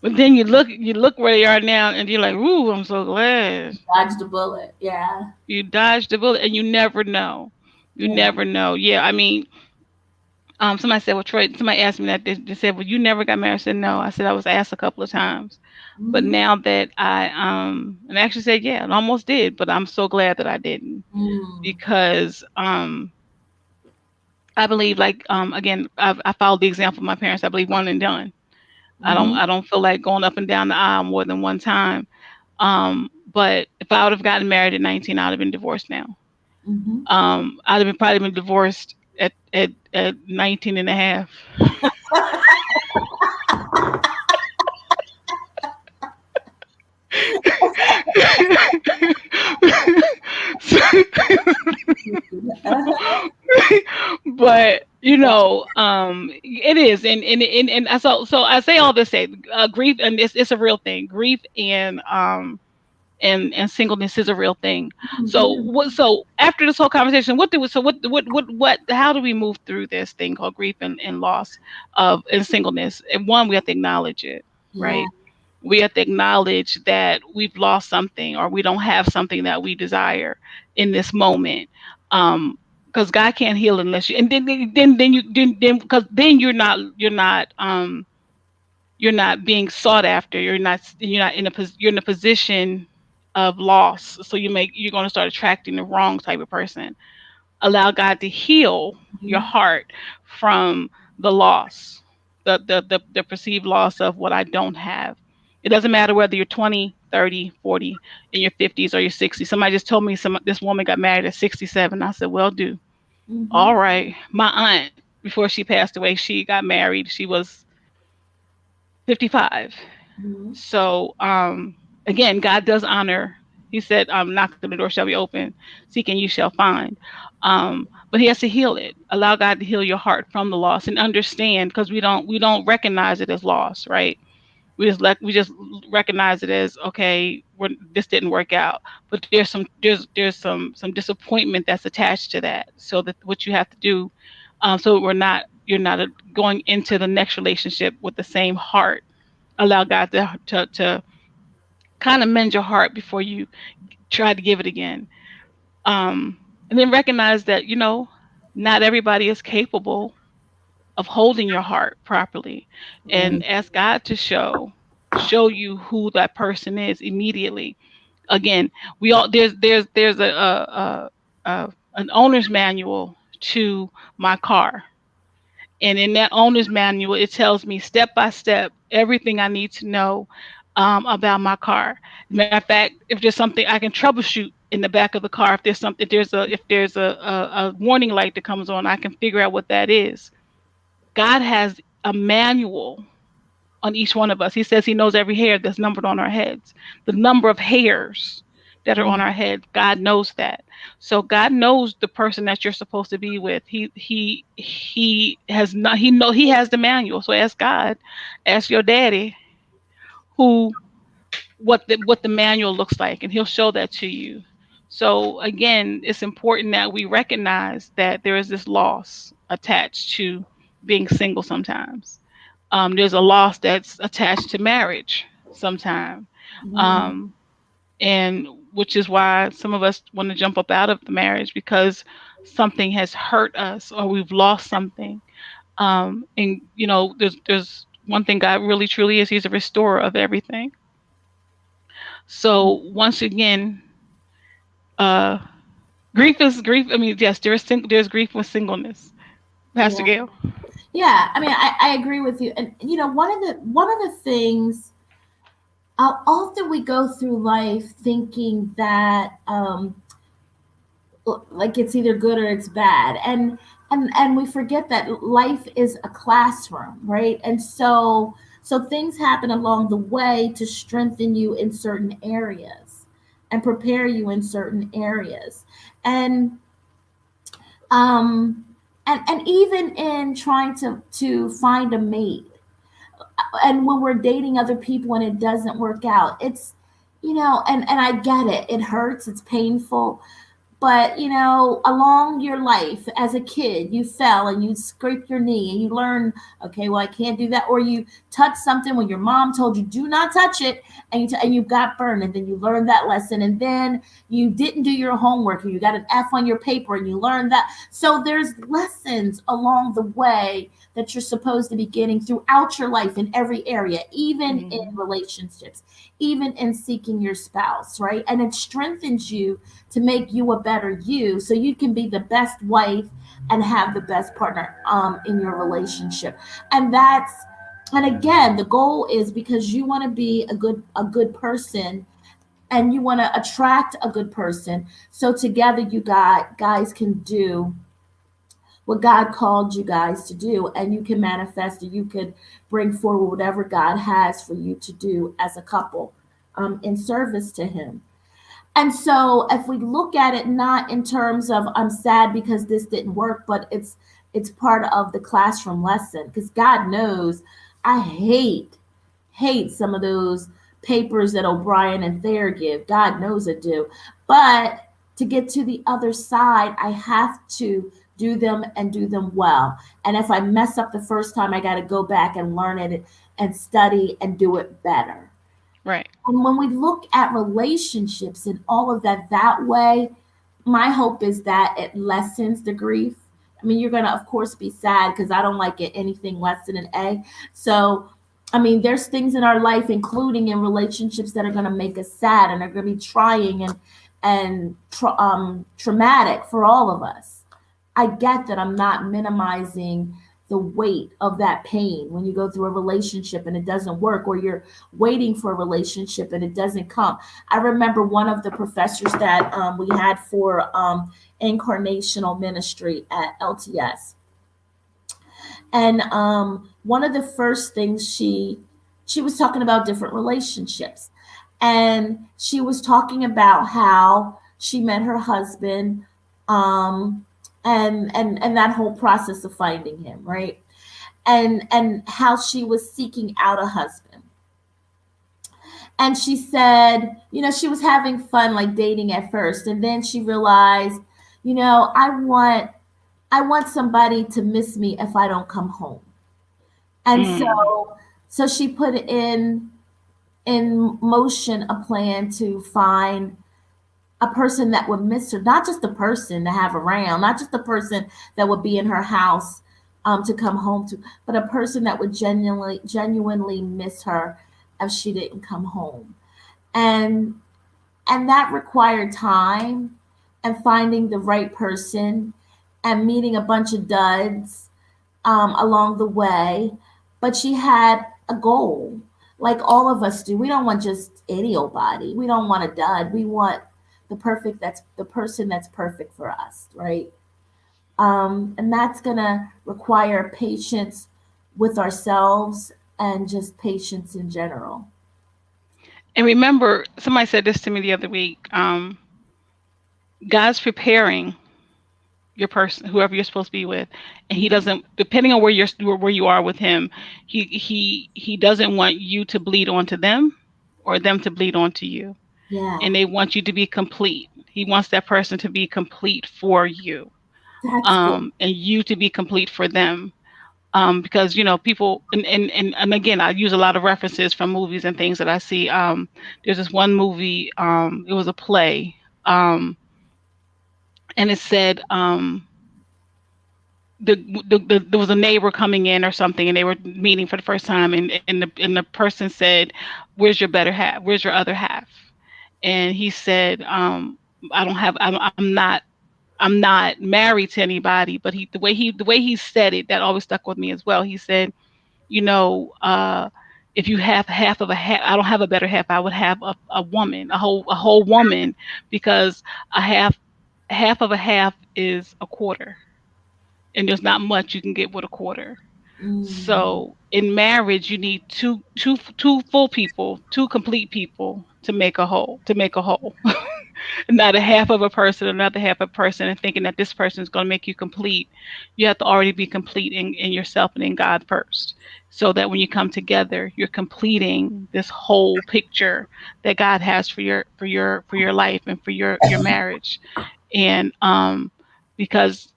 But then you look where you are now, and you're like, "Ooh, I'm so glad Dodged a bullet. Yeah. you dodged the bullet." And you never know, you Yeah. never know. Yeah, I mean, somebody said, "Well, Troy." Somebody asked me that. They said, "Well, you never got married." I said, "No." I said, "I was asked a couple of times, but Mm-hmm. now that and I actually said, yeah, I almost did, but I'm so glad that I didn't, Mm. because I believe, like, again, I followed the example of my parents. I believe one and done. I don't Mm-hmm. I don't feel like going up and down the aisle more than one time. But if I would have gotten married at 19, I'd have been divorced now. Mm-hmm. I'd have probably been divorced at 19 and a half. Uh-huh. But Yeah. it is, and so I say all this, say grief, and it's a real thing. Grief and singleness is a real thing. So Mhm. what? So after this whole conversation, what do we? So what? How do we move through this thing called grief and loss of and singleness? And one, we have to acknowledge it, Yeah. right? We have to acknowledge that we've lost something or we don't have something that we desire in this moment. Because God can't heal unless you, and then you then because then you're not being sought after. You're not in you're in a position of loss. So you're going to start attracting the wrong type of person. Allow God to heal your Mhm. heart from the loss, the perceived loss of what I don't have. It doesn't matter whether you're 20, 30, 40, in your 50s or your 60s. Somebody just told me this woman got married at 67. I said, well, do. All Mhm. right. My aunt, before she passed away, she got married. She was 55. Mhm. So again, God does honor. He said, "Knock and the door shall be open; seek and you shall find." But He has to heal it. Allow God to heal your heart from the loss and understand, because we don't recognize it as loss, right? We just recognize it as, okay, this didn't work out. But there's some disappointment that's attached to that. So that what you have to do, so you're not going into the next relationship with the same heart. Allow God to kind of mend your heart before you try to give it again. And then recognize that, not everybody is capable of holding your heart properly, and Right. ask God to show you who that person is immediately. Again, we all there's an owner's manual to my car. And in that owner's manual, it tells me step by step everything I need to know about my car. Matter of fact, if there's something I can troubleshoot in the back of the car, if there's a warning light that comes on, I can figure out what that is. God has a manual on each one of us. He says He knows every hair that's numbered on our heads. The number of hairs that are on our head, God knows that. So God knows the person that you're supposed to be with. He has not he has the manual. So ask God, ask your daddy who what the manual looks like, and He'll show that to you. So again, it's important that we recognize that there is this loss attached to being single sometimes. There's a loss that's attached to marriage sometime. Mhm. Um, and which is why some of us want to jump up out of the marriage, because something has hurt us or we've lost something. And there's one thing God really truly is. He's a restorer of everything. So once again, uh, grief is grief. I mean, yes, there's grief with singleness, Pastor Yeah. Gail. Yeah. I mean, I agree with you. And one of the things, often we go through life thinking that like it's either good or it's bad, and we forget that life is a classroom, right? And so things happen along the way to strengthen you in certain areas and prepare you in certain areas. And um and even in trying to find a mate, and when we're dating other people and it doesn't work out, it's, and I get it, it hurts, it's painful. But along your life as a kid, you fell and you scraped your knee and you learn, okay, well, I can't do that. Or you touched something when your mom told you do not touch it, and and you got burned, and then you learned that lesson, and then you didn't do your homework, or you got an F on your paper, and you learned that. So there's lessons along the way that you're supposed to be getting throughout your life in every area, even in Hmm. relationships, even in seeking your spouse, right? And it strengthens you to make you a better you, so you can be the best wife and have the best partner in your relationship. And again, the goal is because you want to be a good person, and you want to attract a good person, so together you guys can do what God called you guys to do, and you can manifest, or you could bring forward whatever God has for you to do as a couple, in service to Him. And so if we look at it not in terms of I'm sad because this didn't work, but it's part of the classroom lesson, because God knows I hate some of those papers that O'Brien and Thayer give. God knows I do. But to get to the other side, I have to do them and do them well. And if I mess up the first time, I got to go back and learn it and study and do it better. Right. And when we look at relationships and all of that that way, my hope is that it lessens the grief. I mean, you're going to, of course, be sad because I don't like it anything less than an A. So, I mean, there's things in our life, including in relationships, that are going to make us sad and are going to be trying and traumatic for all of us. I get that. I'm not minimizing the weight of that pain when you go through a relationship and it doesn't work, or you're waiting for a relationship and it doesn't come. I remember one of the professors that we had for incarnational ministry at LTS, and one of the first things she was talking about different relationships, and she was talking about how she met her husband, um, and that whole process of finding him, right? And how she was seeking out a husband. And she said, she was having fun like dating at first, and then she realized, I want somebody to miss me if I don't come home. And Mm. so she put in motion a plan to find a person that would miss her, not just a person to have around, not just a person that would be in her house to come home to, but a person that would genuinely miss her if she didn't come home. And and that required time and finding the right person and meeting a bunch of duds along the way. But she had a goal, like all of us do. We don't want just any old body. We don't want a dud. We want that's the person that's perfect for us, right? And that's gonna require patience with ourselves and just patience in general. And remember, somebody said this to me the other week. God's preparing your person, whoever you're supposed to be with, and He doesn't. Depending on where you are with Him, He doesn't want you to bleed onto them, or them to bleed onto you. Yeah, And they want you to be complete. He wants that person to be complete for you, that's good. and you to be complete for them. Because people, and again, I use a lot of references from movies and things that I see. There's this one movie. It was a play, um, and it said there was a neighbor coming in or something, and they were meeting for the first time, and the person said, "Where's your better half? Where's your other half?" And he said, "I don't have. I'm not married to anybody." But the way he said it, that always stuck with me as well. He said, you know, uh, if you have half of a half, I don't have a better half. I would have a woman, a whole woman, because a half of a half is a quarter, and there's not much you can get with a quarter. Mm, So in marriage, you need two full people, two complete people to make a whole. To make a whole. Not a half of a person, another half of a person, and thinking that this person is going to make you complete. You have to already be complete in yourself and in God first, so that when you come together, you're completing this whole picture that God has for your life and for your marriage. And because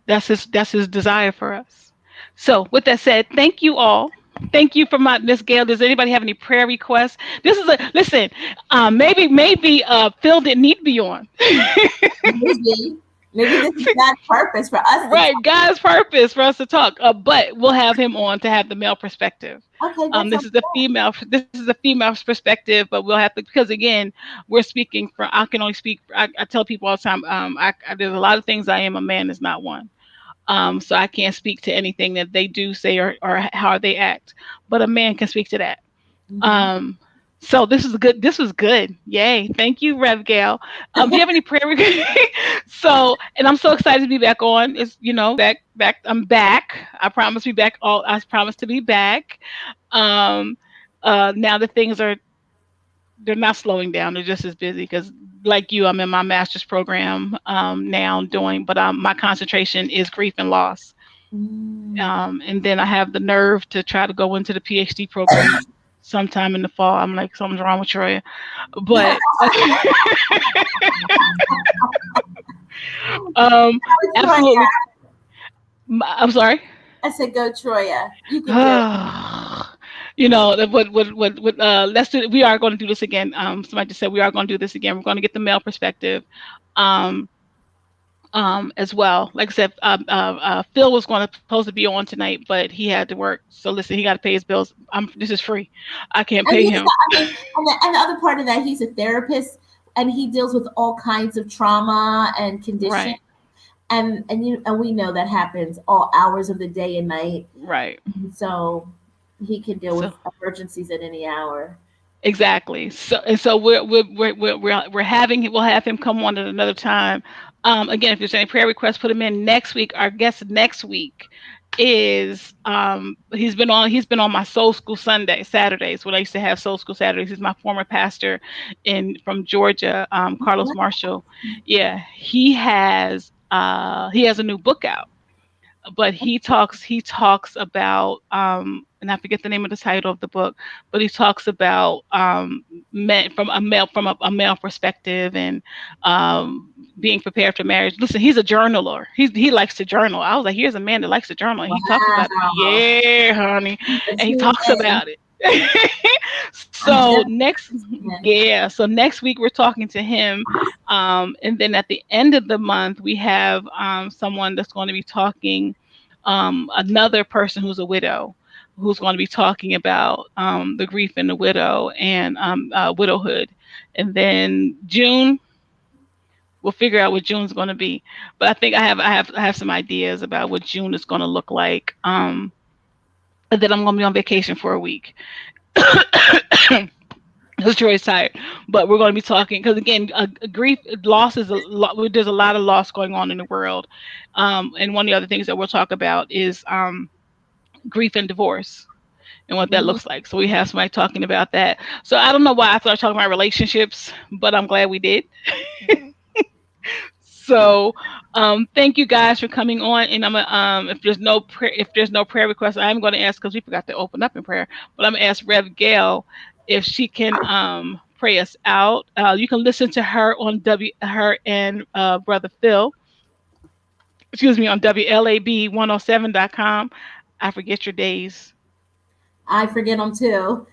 that's his desire for us. So with that said, thank you all. Thank you for my Miss Gail. Does anybody have any prayer requests? This is a listen. Maybe Phil didn't need to be on. maybe, maybe this is God's purpose for us to Right, God's purpose for us to talk. But we'll have him on to have the male perspective. talk. Okay, that This sounds is the good. female. This is the female perspective, but we'll have to, because again, we're speaking from. I can only speak. I tell people all the time. There's a lot of things I am. A man is not one. So I can't speak to anything that they do say, or how they act. But a man can speak to that. Hmm. Um, so this is good. This was good. Yay. Thank you, Rev Gail. Do you have any prayer requests? So, and I'm so excited to be back on. It's, back. I'm back. I promise to be back. I promise to be back. Um, now that things are they're not slowing down. They're just as busy because, like you, I'm in my master's program now doing, but my concentration is grief and loss. Mm. And then I have the nerve to try to go into the PhD program sometime in the fall. I'm like, something's wrong with Troy, but um, Go, Troya. absolutely. I'm sorry. I said, go, Troya. You can do it. Let's do. We are going to do this again. Somebody just said we are going to do this again. We're going to get the male perspective. Um, as well. Like I said, Phil was going to supposed to be on tonight, but he had to work. So listen, he got to pay his bills. This is free. I can't And pay he's, him. I mean, and the other part of that, he's a therapist, and he deals with all kinds of trauma and condition. Right, And we know that happens all hours of the day and night. right. So he can deal So with emergencies at any hour. exactly. So we're having we'll have him come on at another time. Again, if there's any prayer requests, put them in next week. Our guest next week is he's been on my Soul School Saturdays when I used to have Soul School Saturdays. He's my former pastor in from Georgia, Carlos Marshall. Yeah, he has a new book out, but he talks about and I forget the name of the title of the book, but he talks about men from a male perspective and being prepared for marriage. Listen, he's a journaler. He likes to journal. I was like, here's a man that likes to journal, and he talks about it. Wow. Yeah, honey, Yes, and he he talks is. about it. I'm So definitely next, him. yeah. So next week we're talking to him, and then at the end of the month we have someone that's going to be talking, another person who's a widow, who's going to be talking about the grief in the widow and widowhood, and then June we'll figure out what June's going to be. But I think I have some ideas about what June is going to look like. And then I'm going to be on vacation for a week. Because Troy's tired, but we're going to be talking because again, grief, loss is a lot. There's a lot of loss going on in the world, and one of the other things that we'll talk about is grief and divorce and what that Mhm. looks like. So we have somebody talking about that. So I don't know why I started talking about relationships, but I'm glad we did. So thank you guys for coming on. And if there's no prayer request, I'm going to ask because we forgot to open up in prayer. But I'm going to ask Rev Gail if she can pray us out. You can listen to her on her and Brother Phil. Excuse me, on WLAB107.com. I forget your days. I forget them too.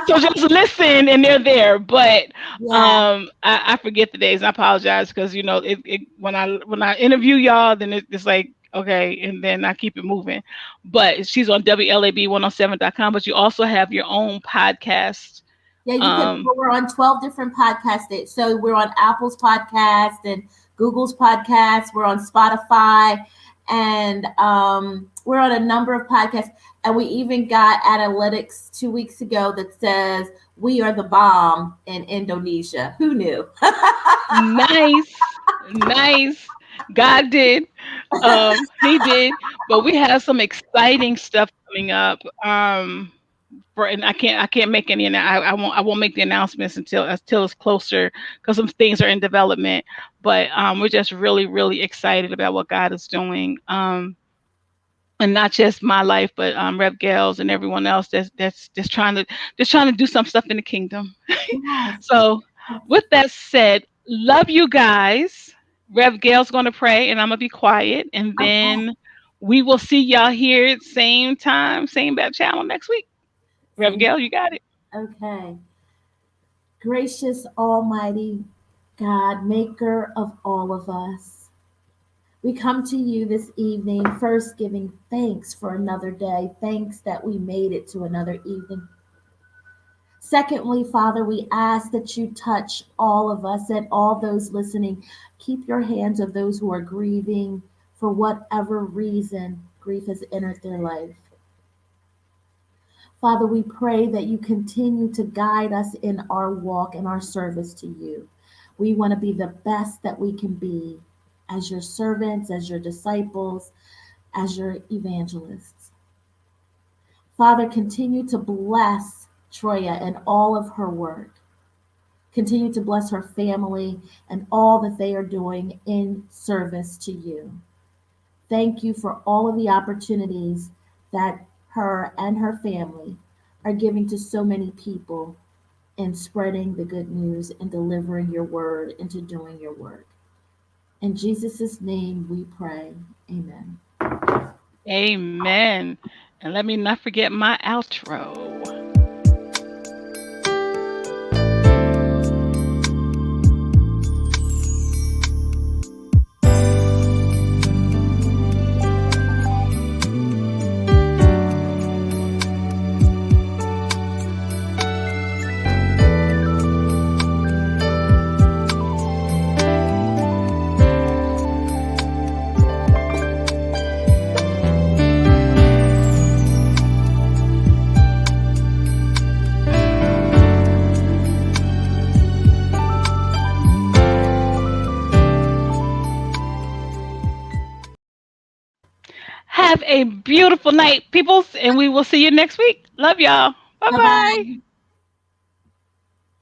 So just listen and they're there. But Yeah, I forget the days. I apologize because when I interview y'all, then it's like okay, and then I keep it moving. But she's on WLAB107.com. But you also have your own podcast. yeah. You could. Um, Well, we're on 12 different podcasts. So we're on Apple's podcast and Google's podcast. We're on Spotify, and we're on a number of podcasts. And we even got analytics 2 weeks ago that says we are the bomb in Indonesia. Who knew? nice, nice. God did. He did. But we have some exciting stuff coming up. And I can't make any. I won't make the announcements until it's closer because some things are in development. But we're just really really excited about what God is doing. And not just my life, but Rev Gales and everyone else that's just trying to do some stuff in the kingdom. Yes. So, with that said, love you guys. Rev Gail's going to pray, and I'm going to be quiet. And Okay. then we will see y'all here, same time, same bad channel next week. Rev Same. Gail, you got it. Okay. Gracious Almighty God, maker of all of us. We come to you this evening, first giving thanks for another day. Thanks that we made it to another evening. Secondly, Father, we ask that you touch all of us and all those listening. Keep your hands of those who are grieving for whatever reason grief has entered their life. Father, we pray that you continue to guide us in our walk and our service to you. We want to be the best that we can be as your servants, as your disciples, as your evangelists. Father, continue to bless Troya and all of her work. Continue to bless her family and all that they are doing in service to you. Thank you for all of the opportunities that her and her family are giving to so many people in spreading the good news and delivering your word into doing your work. In Jesus' name we pray. Amen. Amen. And let me not forget my outro. Have a beautiful night, peoples, and we will see you next week. Love y'all. Bye Bye bye. bye.